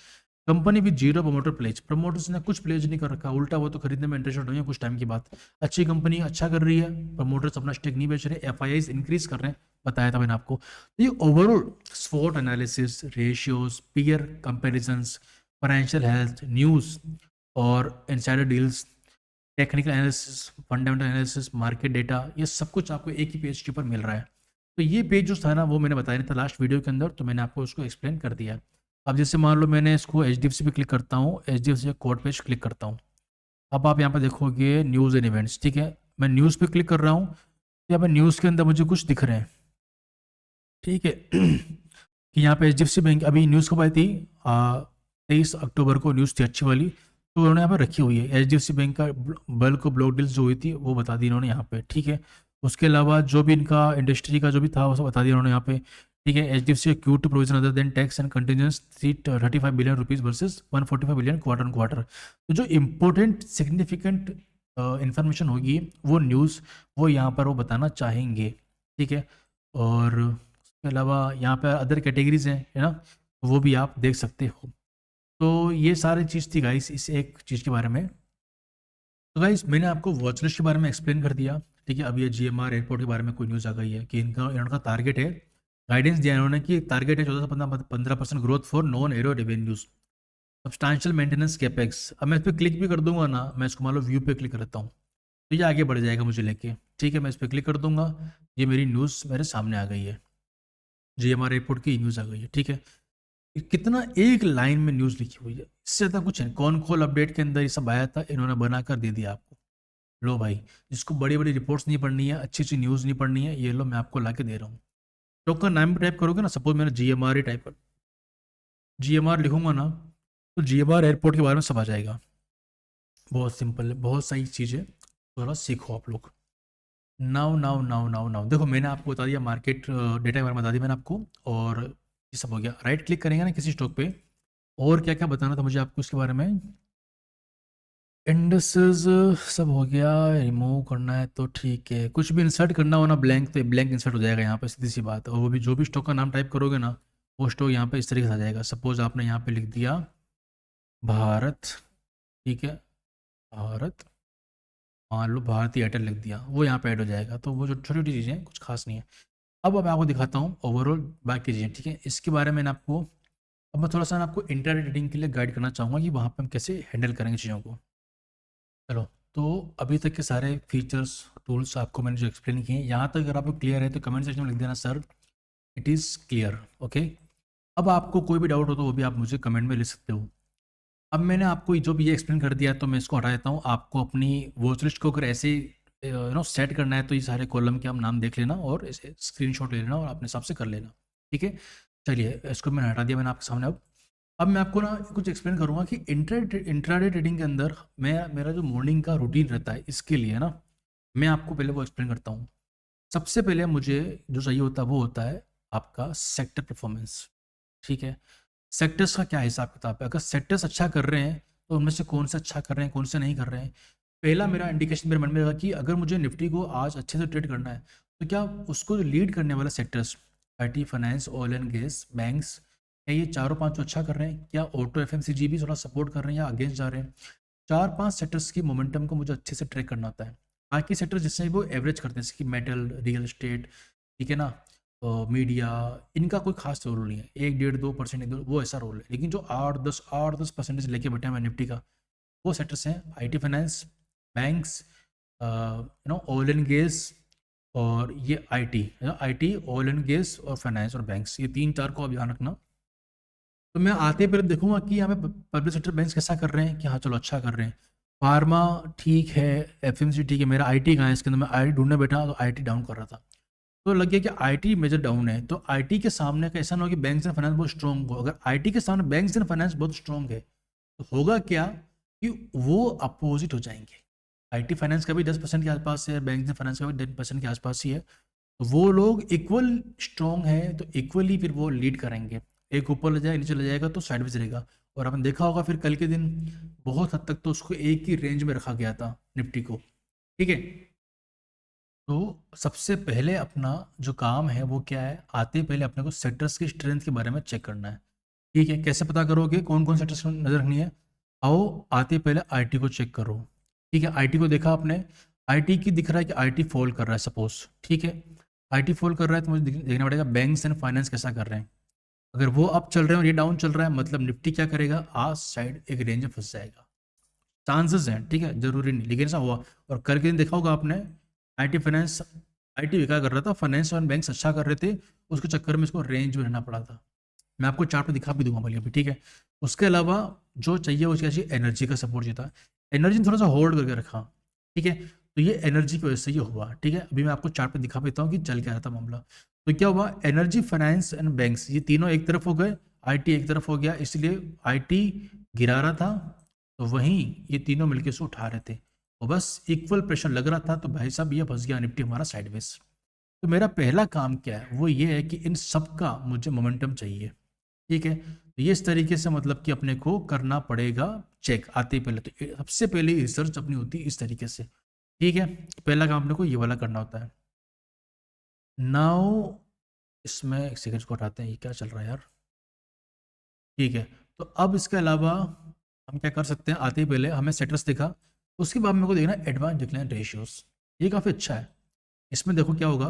Company भी जीरो प्रमोटर प्लेज, प्रमोटर्स ने कुछ प्लेज नहीं कर रखा, उल्टा वो तो खरीदने में इंटरेस्टेड हुए हैं कुछ टाइम की बात। अच्छी कंपनी अच्छा कर रही है, प्रमोटर्स अपना स्टेक नहीं बेच रहे, FIIs इंक्रीज कर रहे हैं, बताया था मैंने आपको। तो ये ओवरऑल स्वॉट analysis, ratios, peer comparisons, financial health, news और insider deals, technical analysis, fundamental analysis, market data, ये सब कुछ आपको एक ही पेज के ऊपर मिल रहा है। तो ये पेज जो था ना वो मैंने बताया नहीं था लास्ट वीडियो के अंदर, तो मैंने आपको उसको एक्सप्लेन कर दिया। अब जैसे मान लो मैंने इसको HDFC पे क्लिक करता हूँ, HDFC कोड पेज क्लिक करता हूँ, अब आप यहाँ पर देखोगे न्यूज़ एंड इवेंट्स, ठीक है मैं न्यूज़ पे क्लिक कर रहा हूँ, तो यहाँ पर न्यूज़ के अंदर मुझे कुछ दिख रहे हैं, ठीक है कि यहाँ पे HDFC बैंक अभी न्यूज़ कब आई थी, 23 अक्टूबर को न्यूज़ थी अच्छी वाली, तो उन्होंने यहाँ पे रखी हुई है HDFC बैंक का बल्क ब्लॉक डील्स जो हुई थी वो बता दी इन्होंने यहाँ पे, ठीक है। उसके अलावा जो भी इनका इंडस्ट्री का जो भी था वो सब बता दिया उन्होंने यहाँ पे, ठीक है। HDFC Q2 provision other than tax and contingencies 35 billion rupees versus 145 billion quarter on quarter. तो जो इम्पोर्टेंट सिग्निफिकेंट इंफॉर्मेशन होगी वो न्यूज़ वो यहाँ पर वो बताना चाहेंगे, ठीक है। और उसके अलावा यहाँ पर अदर कैटेगरीज हैं है ना, वो भी आप देख सकते हो। तो ये सारी चीज़ थी गाइस इस एक चीज़ के बारे में। तो गाइस मैंने आपको वॉच लिस्ट के बारे में एक्सप्लेन कर दिया, ठीक है। अब ये GMR एयरपोर्ट के बारे में कोई न्यूज़ आ गई है कि इनका टारगेट है, गाइडेंस दिया इन्होंने कि टारगेट है 14 से 15% growth for non arrow revenues, substantial maintenance capex. अब मैं इस पर क्लिक भी कर दूंगा ना, मैं इसको मान लो व्यू पे क्लिक करता हूँ तो ये आगे बढ़ जाएगा मुझे लेके, ठीक है। मैं इस पर क्लिक कर दूंगा, ये मेरी न्यूज़ मेरे सामने आ गई है, GMR एयरपोर्ट की न्यूज़ आ गई है, ठीक है। कितना एक लाइन में न्यूज़ लिखी हुई है, इससे ज़्यादा कुछ है। कौन खोल अपडेट के अंदर ये सब आया था, इन्होंने बनाकर दे दिया आपको। लो भाई, जिसको बड़ी बड़ी रिपोर्ट्स नहीं पढ़नी है, अच्छी अच्छी न्यूज़ नहीं पढ़नी है, ये लो मैं आपको ला के दे रहा हूँ। स्टॉक का नाम टाइप करोगे ना, सपोज मैंने GMR ही टाइप कर GMR लिखूंगा ना, तो GMR एयरपोर्ट के बारे में सब आ जाएगा। बहुत सिंपल है, बहुत सही चीज़ है, थोड़ा सीखो आप लोग। Now now now now now देखो मैंने आपको बता दिया मार्केट डेटा के बारे में बता दिया मैंने आपको, और ये सब हो गया। राइट क्लिक करेंगे ना किसी स्टॉक पे, और क्या क्या बताना था मुझे आपको इसके बारे में, इंडसेस सब हो गया, रिमूव करना है तो ठीक है, कुछ भी इंसर्ट करना हो ना ब्लैंक, तो ब्लैंक इंसर्ट हो जाएगा यहाँ पे, सीधी सी बात है। और वो भी जो भी स्टॉक का नाम टाइप करोगे ना वो स्टॉक यहाँ पे इस तरीके से आ जाएगा। सपोज आपने यहाँ पे लिख दिया भारत, ठीक है भारत, मान लो भारती एयरटेल लिख दिया, वो यहाँ पे ऐड हो जाएगा। तो वो जो छोटी छोटी चीज़ें हैं कुछ खास नहीं है। अब मैं आपको दिखाता हूँ ओवरऑल बाकी चीज़ें, ठीक है। इसके बारे में आपको अब मैं थोड़ा सा आपको इंटरनेट ट्रेडिंग के लिए गाइड करना चाहूँगा कि वहाँ पे हम कैसे हैंडल करेंगे चीज़ों को। चलो, तो अभी तक के सारे फीचर्स टूल्स आपको मैंने जो एक्सप्लेन किए हैं, यहाँ तक अगर आपको क्लियर है तो कमेंट सेक्शन में लिख देना sir it is clear. Okay, अब आपको कोई भी डाउट हो तो वो भी आप मुझे कमेंट में लिख सकते हो। अब मैंने आपको जो भी ये एक्सप्लेन कर दिया तो मैं इसको हटा देता हूँ। आपको अपनी वॉच लिस्ट को अगर ऐसे सेट करना है तो ये सारे कॉलम के आप नाम देख लेना और इसे स्क्रीनशॉट ले लेना और अपने हिसाब से कर लेना। ठीक है, चलिए इसको मैंने हटा दिया मैंने आपके सामने। अब मैं आपको ना कुछ एक्सप्लेन करूँगा कि इंट्राडे ट्रेडिंग के अंदर मेरा जो मॉर्निंग का रूटीन रहता है, इसके लिए ना मैं आपको पहले वो एक्सप्लेन करता हूँ। सबसे पहले मुझे जो चाहिए होता है वो होता है आपका सेक्टर परफॉर्मेंस। ठीक है, सेक्टर्स का क्या हिसाब किताब है, अगर सेक्टर्स अच्छा कर रहे हैं तो उनमें से कौन सा अच्छा कर रहे हैं कौन से नहीं कर रहे हैं। पहला मेरा इंडिकेशन मेरे मन में रहेगा कि अगर मुझे निफ्टी को आज अच्छे से ट्रेड करना है तो क्या उसको लीड करने वाला sectors IT, finance, oil and gas, banks, क्या ये चारों पांचों अच्छा कर रहे हैं, क्या ऑटो एफएमसीजी भी थोड़ा सपोर्ट कर रहे हैं या अगेंस्ट जा रहे हैं। चार पांच सेक्टर्स की मोमेंटम को मुझे अच्छे से ट्रैक करना होता है। बाकी सेक्टर जिससे वो एवरेज करते हैं जैसे कि मेटल, रियल एस्टेट, ठीक है ना, मीडिया, इनका कोई खास रोल नहीं है, 1 1.5 2% वो ऐसा रोल है। लेकिन जो 8 10 लेके बैठे हैं निफ्टी का, वो सेक्टर्स हैं IT, finance, banks, oil and gas, और ये आईटी, ऑयल एंड गैस और फाइनेंस और बैंक्स, ये 3 4 को आप ध्यान रखना। तो मैं आते पहले देखूंगा कि यहाँ पे पब्लिक सेक्टर बैंक्स कैसा कर रहे हैं कि हाँ चलो अच्छा कर रहे हैं। फार्मा ठीक है, एफएमसी ठीक है। मेरा आईटी कहाँ है, इसके अंदर मैं आईटी ढूंढने बैठा तो आईटी डाउन कर रहा था, तो लग गया कि आईटी मेजर डाउन है। तो आईटी के सामने का ऐसा ना हो कि बैंक्स एंड फाइनेंस बहुत स्ट्रॉन्ग हो। अगर आईटी के सामने बैंक्स एंड फाइनेंस बहुत स्ट्रॉन्ग है तो होगा क्या कि वो अपोजिट हो जाएंगे। आईटी फाइनेंस का भी 10% के आसपास है, बैंक्स एंड फाइनेंस का भी 10% के आसपास ही है। तो वो लोग इक्वल स्ट्रॉन्ग है तो इक्वली फिर वो लीड करेंगे। एक ऊपर ले जाए नीचे ले जाएगा तो साइडवेज रहेगा। और आपने देखा होगा फिर कल के दिन बहुत हद तक तो उसको एक ही रेंज में रखा गया था निफ्टी को। ठीक है, तो सबसे पहले अपना जो काम है वो क्या है, आते पहले अपने को सेक्टर्स की स्ट्रेंथ के बारे में चेक करना है। ठीक है, कैसे पता करोगे कौन कौन सेक्टर्स को नजर रखनी है। आओ आते पहले आईटी को चेक करो। ठीक है, आईटी को देखा आपने, आईटी की दिख रहा है कि आईटी फॉल कर रहा है सपोज। ठीक है, आईटी फॉल कर रहा है तो मुझे देखना पड़ेगा बैंक्स एंड फाइनेंस कैसा कर रहे हैं। अगर वो अप चल रहे हैं और ये डाउन चल रहा है मतलब निफ्टी क्या करेगा, आज साइड एक रेंज में फंस जाएगा। चांसेस हैं, ठीक है, जरूरी नहीं, लेकिन ऐसा हुआ। और कल के दिन देखा होगा आपने, आईटी फाइनेंस, आईटी विका कर रहा था, फाइनेंस और बैंक्स अच्छा कर रहे थे, उसके चक्कर में इसको रेंज में रहना पड़ा था। मैं आपको चार्ट पे दिखा भी दूंगा भले अभी। ठीक है, उसके अलावा जो चाहिए वो चाहिए एनर्जी का सपोर्ट चाहिए था, एनर्जी ने थोड़ा सा होल्ड करके रखा। ठीक है, तो ये एनर्जी की वजह से ये हुआ। ठीक है, अभी मैं आपको चार्ट पे दिखा देता हूँ कि चल क्या रहा था मामला। तो क्या हुआ, एनर्जी, फाइनेंस एंड बैंक्स ये तीनों एक तरफ हो गए, आईटी एक तरफ हो गया, इसलिए आईटी गिरा रहा था तो वहीं ये तीनों मिलकर से उठा रहे थे और बस इक्वल प्रेशर लग रहा था। तो भाई साहब ये फंस गया निफ्टी हमारा साइडवेज। तो मेरा पहला काम क्या है वो ये है कि इन सब का मुझे मोमेंटम चाहिए। ठीक है, तो ये इस तरीके से मतलब कि अपने को करना पड़ेगा चेक आते ही पहले। तो सबसे पहले रिसर्च अपनी होती है इस तरीके से। ठीक है, पहला काम अपने को ये वाला करना होता है। नाउ इसमें एक सेकंड को हटाते हैं, ये क्या चल रहा है यार। ठीक है, तो अब इसके अलावा हम क्या कर सकते हैं, आते ही पहले हमें सेटर्स देखा, उसके बाद मेरे को देखना एडवांस डिक्लाइन रेशियोज। ये काफ़ी अच्छा है। इसमें देखो क्या होगा,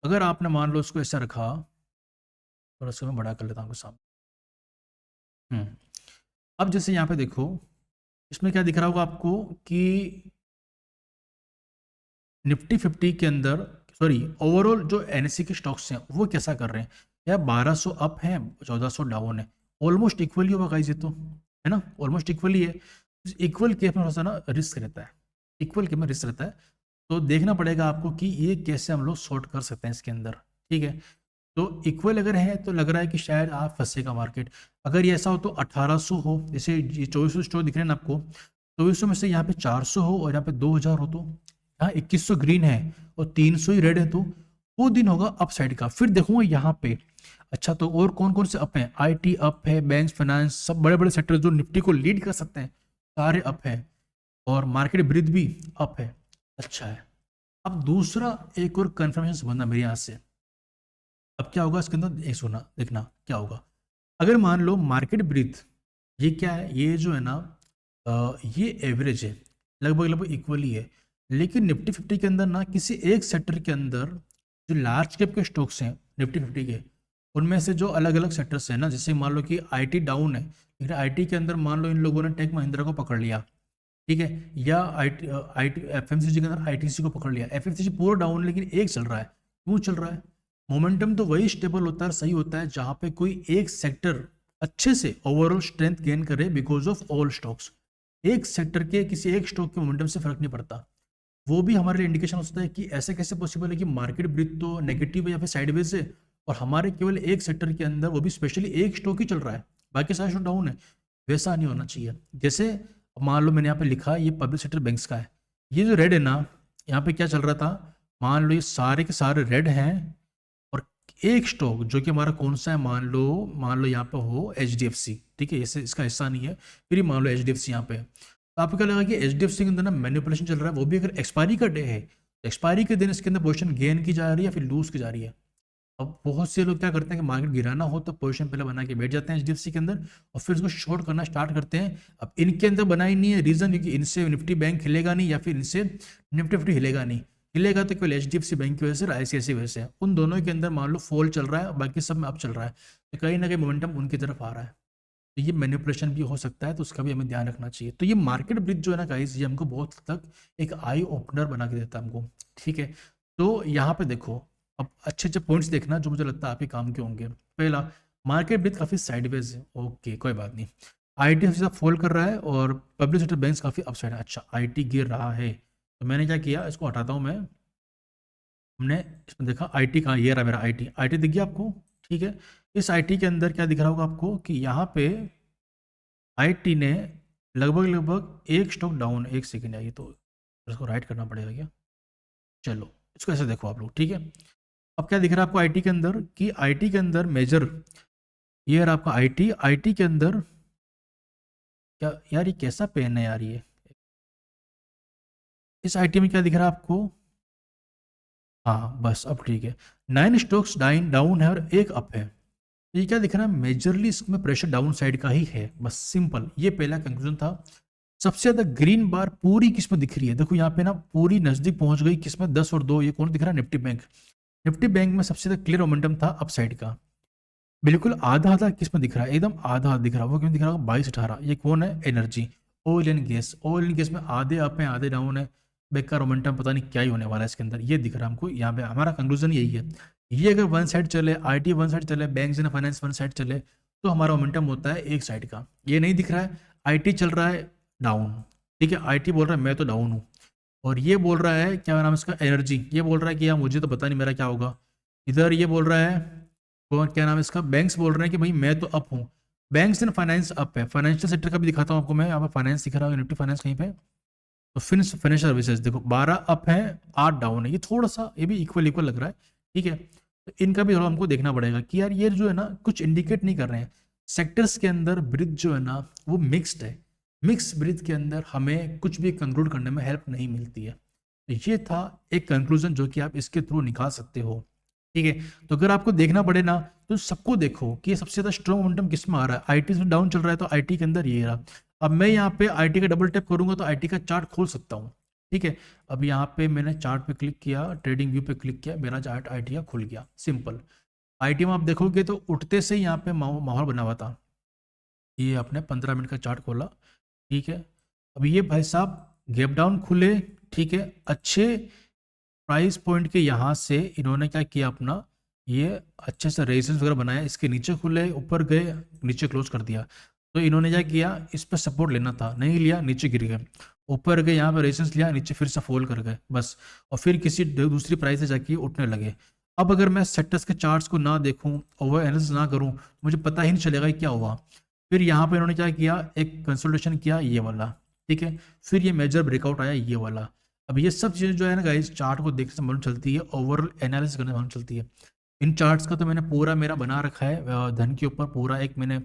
अगर आपने मान लो इसको ऐसा रखा, थोड़ा सा मैं बड़ा कर लेता हूँ आपके सामने। अब जैसे यहाँ पे देखो, इसमें क्या दिख रहा होगा आपको कि निफ्टी 50 के अंदर, सॉरी ओवरऑल जो एनएससी के स्टॉक्स हैं वो कैसा कर रहे हैं। या 1200 अप है, 1400 डाउन है, ऑलमोस्ट इक्वली होगा गाइस, ये तो है ना, ऑलमोस्ट इक्वली है। इक्वल केस में थोड़ा सा ना रिस्क रहता है, इक्वल केस में रिस्क रहता है। तो देखना पड़ेगा आपको कि ये कैसे हम लोग सॉर्ट कर सकते हैं इसके अंदर। ठीक है, तो इक्वल अगर है तो लग रहा है कि शायद आप फंसेगा मार्केट। अगर ये ऐसा हो तो 1800 हो, जैसे ये 2400 स्टॉक दिख रहे हैं ना आपको, 2400 में से यहाँ पे 400 हो और यहाँ पे 2000 हो, तो यहाँ 2100 ग्रीन है और 300 ही रेड है, तो वो दिन होगा अप साइड का। फिर देखूंगा यहाँ पे, अच्छा तो और कौन कौन से अप हैं, आईटी अप है, बैंक्स, फाइनेंस, सब बड़े बड़े सेक्टर जो निफ्टी को लीड कर सकते हैं सारे अप है, और मार्केट ब्रिथ भी अप है। अच्छा है, अब दूसरा एक और कंफर्मेशन बनना मेरे यहाँ से। अब क्या होगा इसके अंदर, एक सुना देखना क्या होगा। अगर मान लो मार्केट ब्रीथ, ये क्या है, ये जो है ना ये एवरेज है, लगभग लगभग इक्वली है। लेकिन निफ्टी 50 के अंदर ना किसी एक सेक्टर के अंदर जो लार्ज कैप के स्टॉक्स हैं निफ्टी 50 के, उनमें से जो अलग अलग सेक्टर्स हैं ना, जैसे मान लो कि आईटी डाउन है, लेकिन आईटी के अंदर मान लो इन लोगों ने टेक महिंद्रा को पकड़ लिया, ठीक है, या आई टी एफएमसीजी के अंदर आईटीसी को पकड़ लिया, एफएमसीजी पूरा डाउन लेकिन एक चल रहा है, क्यों चल रहा है? मोमेंटम तो वही स्टेबल होता है, सही होता है जहां पे कोई एक सेक्टर अच्छे से ओवरऑल स्ट्रेंथ गेन करे बिकॉज ऑफ ऑल स्टॉक्स। एक सेक्टर के किसी एक स्टॉक के मोमेंटम से फर्क नहीं पड़ता। वो भी हमारे लिए इंडिकेशन होता है कि ऐसे कैसे पॉसिबल है कि मार्केट ब्रीथ तो नेगेटिव है या फिर साइडवेज है, और हमारे केवल एक सेक्टर के अंदर वो भी स्पेशली एक स्टॉक ही चल रहा है, बाकी सारे स्टॉक डाउन है। वैसा नहीं होना चाहिए। जैसे मान लो मैंने यहाँ पे लिखा ये पब्लिक सेक्टर बैंक्स का है, ये जो रेड है ना, यहाँ पे क्या चल रहा था, मान लो ये सारे के सारे रेड हैं, और एक स्टॉक जो कि हमारा कौन सा है, मान लो यहाँ पे हो HDFC, ठीक है, इसे इसका हिस्सा नहीं है, फिर ये मान लो HDFC यहाँ पे है। तो आपको क्या लगा कि HDFC के अंदर ना मैनिपुलेशन चल रहा है, वो भी अगर एक्सपायरी का डे है, तो एक्सपायरी के दिन इसके अंदर पोजीशन गेन की जा रही है या फिर लूज की जा रही है। अब बहुत से लोग क्या करते हैं कि मार्केट गिराना हो तो पोजीशन पहले बना के बैठ जाते हैं HDFC के अंदर, और फिर उसको शॉर्ट करना स्टार्ट करते हैं। अब इनके अंदर बनाई नहीं है, रीजन क्योंकि इनसे निफ्टी बैंक हिलेगा नहीं, या फिर इनसे निफ्टी हिलेगा नहीं, हिलेगा तो केवल HDFC बैंक की वजह से और ICICI वजह से। उन दोनों के अंदर मान लो फॉल चल रहा है, बाकी सब में अप चल रहा है, तो कहीं ना कहीं मोमेंटम उनकी तरफ आ रहा है, तो ये मैनिपुलेशन भी हो सकता है, तो उसका भी हमें ध्यान रखना चाहिए। तो ये मार्केट ब्रिज जो है ना गाइस, ये हमको बहुत हद तक एक आई ओपनर बना के देता है हमको, ठीक है। तो यहाँ पे देखो, अब अच्छे अच्छे पॉइंट्स देखना जो मुझे लगता है आपके काम के होंगे। पहला, मार्केट ब्रिज काफ़ी साइडवेज है, ओके कोई बात नहीं। IT सीधा फॉल कर रहा है और पब्लिक सेक्टर बैंक्स काफ़ी अपसाइड है। अच्छा, IT गिर रहा है, तो मैंने क्या किया, इसको हटाता हूँ मैं। हमने इसमें देखा IT कहाँ, ये रहा मेरा IT दिख गया आपको, ठीक है। इस IT के अंदर क्या दिख रहा होगा आपको कि यहाँ पे IT ने लगभग एक स्टॉक डाउन, एक सेकेंड आई, तो इसको राइट करना पड़ेगा क्या, चलो इसको ऐसे देखो आप लोग, ठीक है। अब क्या दिख रहा है आपको IT के अंदर कि IT के अंदर मेजर, ये रहा आपका IT के अंदर क्या यार, ये कैसा पेन है यार ये, इस IT में क्या दिख रहा है आपको, हाँ बस अब ठीक है, 9 स्टॉक्स डाउन है और एक अप है। तो ये क्या दिख रहा है, मेजरली इसमें प्रेशर डाउन साइड का ही है, बस सिंपल, ये पहला कंक्लूजन था। सबसे ज्यादा ग्रीन बार पूरी किस्मत दिख रही है, देखो यहाँ पे ना पूरी नजदीक पहुंच गई किस्मत 10 और 2, ये कौन दिख रहा है, निफ्टी बैंक। निफ्टी बैंक में सबसे ज्यादा क्लियर मोमेंटम था अप साइड का, बिल्कुल आधा आधा किस्मत दिख रहा है, एकदम आधा आधा दिख रहा है। वो क्यों दिख रहा है, 22-18, ये कौन है, energy, oil and gas. Oil and gas में आधे अप है आधे डाउन है, बेकार मोमेंटम, पता नहीं क्या ही होने वाला है इसके अंदर, ये दिख रहा है हमको यहाँ पे। हमारा कंक्लूजन यही है, ये अगर वन साइड चले, IT वन साइड चले, bank and finance one side चले, तो हमारा मोमेंटम होता है एक साइड का। ये नहीं दिख रहा है, IT चल रहा है डाउन, ठीक है, IT बोल रहा है मैं तो डाउन हूँ, और ये बोल रहा है क्या नाम इसका, एनर्जी, ये बोल रहा है कि यार मुझे तो पता नहीं मेरा क्या होगा। इधर ये बोल रहा है कौन, क्या नाम है इसका, बैंक्स बोल रहे हैं कि भाई मैं तो अप हूँ। बैंक्स एंड फाइनेंस अप है, फाइनेंशियल सेक्टर का भी दिखाता हूँ आपको मैं, यहाँ पर फाइनेंस दिख रहा है, निफ्टी फाइनेंस कहीं पे, तो फाइनेंशियल सर्विसेज देखो 12 अप है 8 डाउन है, ये थोड़ा सा ये भी इक्वल इक्वल लग रहा है, ठीक है। तो इनका भी थोड़ा हमको देखना पड़ेगा कि यार ये जो है ना कुछ इंडिकेट नहीं कर रहे हैं। सेक्टर्स के अंदर ब्रिज जो है ना वो मिक्स्ड है, मिक्स ब्रिज के अंदर हमें कुछ भी कंक्लूड करने में हेल्प नहीं मिलती है। तो ये था एक कंक्लूजन जो कि आप इसके थ्रू निकाल सकते हो, ठीक है। तो अगर आपको देखना पड़े ना, तो सबको देखो कि सबसे ज्यादा स्ट्रॉन्ग मोमेंटम किस में आ रहा है, IT से डाउन चल रहा है तो IT के अंदर ये रहा। अब मैं यहाँ पे IT का डबल टैप करूंगा तो IT का चार्ट खोल सकता हूँ, ठीक है। अब यहाँ पे मैंने चार्ट पे क्लिक किया, ट्रेडिंग व्यू पे क्लिक किया, मेरा चार्ट IT का खुल गया, सिंपल। IT में आप देखोगे तो उठते से ही यहाँ पे माहौल बना हुआ था, ये आपने 15 मिनट का चार्ट खोला, ठीक है। अब ये भाई साहब गैप डाउन खुले, ठीक है, अच्छे प्राइस पॉइंट के यहाँ से इन्होंने क्या किया अपना, ये अच्छे से रेजिस्टेंस वगैरह बनाया, इसके नीचे खुले, ऊपर गए, नीचे क्लोज कर दिया। तो इन्होंने क्या किया, इस पर सपोर्ट लेना था, नहीं लिया, नीचे गिर गए, ऊपर गए, यहाँ पे रेजिस्टेंस लिया, नीचे फिर से फॉल कर गए बस, और फिर किसी दूसरी प्राइस से जाके उठने लगे। अब अगर मैं सेक्टर्स के चार्ट्स को ना देखूं, ओवर एनालिसिस ना करूं, मुझे पता ही नहीं चलेगा कि क्या हुआ। फिर यहाँ पे इन्होंने क्या किया, एक कंसल्टेशन किया ये वाला, ठीक है, फिर ये मेजर ब्रेकआउट आया ये वाला। अब ये सब चीज़ें जो है ना गाइस, चार्ट को देखने से मालूम चलती है, ओवरऑल एनालिसिस करने से मालूम चलती है। इन चार्ट्स का तो मैंने पूरा मेरा बना रखा है, धन के ऊपर पूरा एक मैंने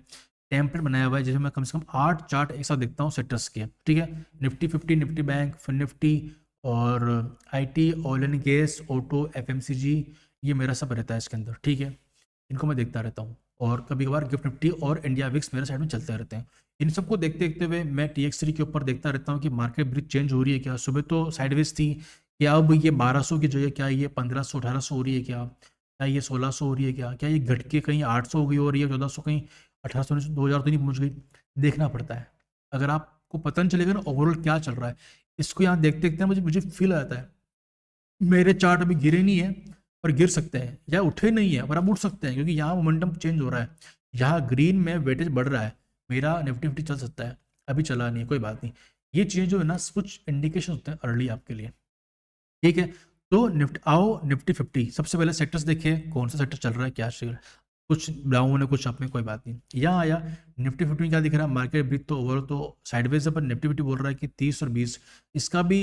टेम्पलेट बनाया हुआ है, जिसमें मैं कम से कम 8 चार्ट एक साथ देखता हूँ सेक्टर्स के, ठीक है। Nifty 50, Nifty bank, fin Nifty, और IT, oil and gas, auto, FMCG, ये मेरा सब रहता है इसके अंदर, ठीक है। इनको मैं देखता रहता हूँ, और कभी कभार गिफ्ट निफ्टी और इंडिया विक्स मेरे साइड में चलते रहते हैं। इन सबको देखते देखते हुए मैं TX3 के ऊपर देखता रहता हूँ कि मार्केट ब्रिज चेंज हो रही है क्या। सुबह तो साइडवेज थी, क्या अब ये 1200 की जगह क्या ये 1500 1800 हो रही है क्या ये 1600 हो रही है क्या ये घट के कहीं 800 हो गई हो रही है, 1400 कहीं 1800 2000 तो नहीं पहुँच गई, देखना पड़ता है। अगर आप आपको पता नहीं चलेगा ना ओवरऑल क्या चल रहा है। इसको यहाँ देखते देखते मुझे मुझे फील आता है मेरे चार्ट अभी गिरे नहीं है, पर गिर सकते हैं, या उठे नहीं है पर अब उठ सकते हैं, क्योंकि यहाँ मोमेंटम चेंज हो रहा है, यहाँ ग्रीन में वेटेज बढ़ रहा है, मेरा निफ्टी फिफ्टी चल सकता है। अभी चला नहीं है, कोई बात नहीं। ये चीज़ें जो है ना कुछ इंडिकेशन होते हैं अर्ली आपके लिए, ठीक है। तो निफ्टी आओ, निफ्टी फिफ्टी सबसे पहले सेक्टर्स देखिए, कौन सा सेक्टर चल रहा है, क्या चल रहा है। कुछ डाउन है, कुछ अप में, कोई बात नहीं। यहाँ आया निफ्टी फिफ्टी में क्या दिख रहा है, मार्केट ब्रीथ तो ओवरऑल तो साइडवेज है, पर निफ्टी फिफ्टी बोल रहा है कि 30 और 20 इसका भी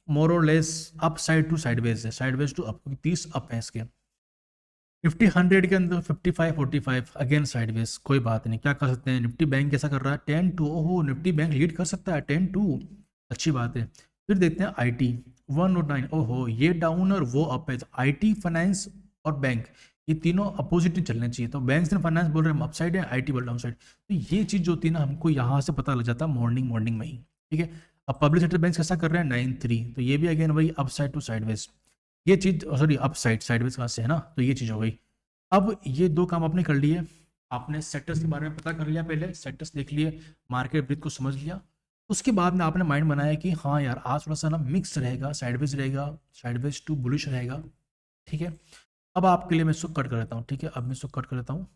मोर और less upside to sideways है, साइडवेज टू अप, 30 अप है इसके। निफ्टी 100 के अंदर 55 45 अगेन साइडवेज, कोई बात नहीं, क्या कर सकते हैं। निफ्टी बैंक कैसा कर रहा है, 10-2, ओहो निफ्टी बैंक लीड कर सकता है 10-2, अच्छी बात है। फिर देखते हैं आईटी 109, ओहो ये डाउन और वो अप है। आईटी फाइनेंस और बैंक ये तीनों अपोजिट चलने चाहिए, तो बैंक एंड फाइनेंस बोल रहे हैं हम अप साइड है, आईटी बोल डाउन साइड। तो ये चीज़ जो होती है ना हमको यहाँ से पता लग जाता है मॉर्निंग मॉर्निंग में ही, ठीक है। अब पब्लिक सेक्टर बैंक कैसा कर रहे हैं 9-3, तो ये भी अगेन वही अप साइड टू साइडवेज, ये चीज़ सॉरी अप साइड साइडवेज कहाँ से है ना, तो ये चीज़ हो गई। अब ये दो काम आपने कर लिए, आपने सेक्टर्स के बारे में पता कर लिया, पहले सेक्टर्स देख लिए, मार्केट ब्रीथ को समझ लिया, उसके बाद में आपने माइंड बनाया कि हाँ यार आज थोड़ा सा ना मिक्स रहेगा, साइडवेज रहेगा, साइडवेज टू बुलिश रहेगा, ठीक है। अब आपके लिए मैं इसको कट कर देता हूँ, ठीक है, अब मैं इसको कट कर देता हूँ।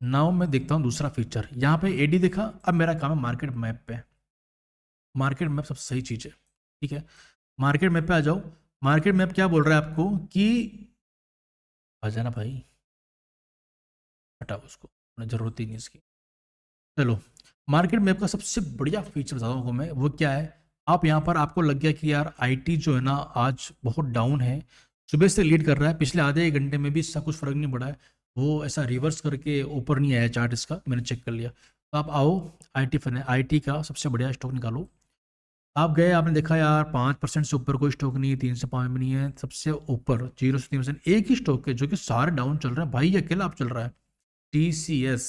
नाउ मैं देखता हूँ दूसरा फीचर, यहाँ पे एडी देखा, अब मेरा काम है मार्केट मैप पे। मार्केट मैप सबसे सही चीज़ है, ठीक है। मार्केट मैप पे आ जाओ। मार्केट मैप क्या बोल रहा है आपको कि आ जाना भाई, हटाओ उसको, जरूरत ही नहीं इसकी। चलो, मार्केट मैप का सबसे बढ़िया फीचर बताता हूँ मैं, वो क्या है। आप यहाँ पर आपको लग गया कि यार आईटी जो है ना आज बहुत डाउन है, सुबह से लीड कर रहा है, पिछले आधे एक घंटे में भी इसका कुछ फर्क नहीं पड़ा है, वो ऐसा रिवर्स करके ऊपर नहीं आया चार्ट इसका, मैंने चेक कर लिया। तो आप आओ आईटी का सबसे बढ़िया स्टॉक निकालो। आप गए, आपने देखा यार 5% से ऊपर कोई स्टॉक नहीं है, 3 से 5 में नहीं है, सबसे ऊपर 0 से 3% एक ही स्टॉक है जो कि सारे डाउन चल रहे हैं भाई, ये अकेला आप चल रहा है TCS।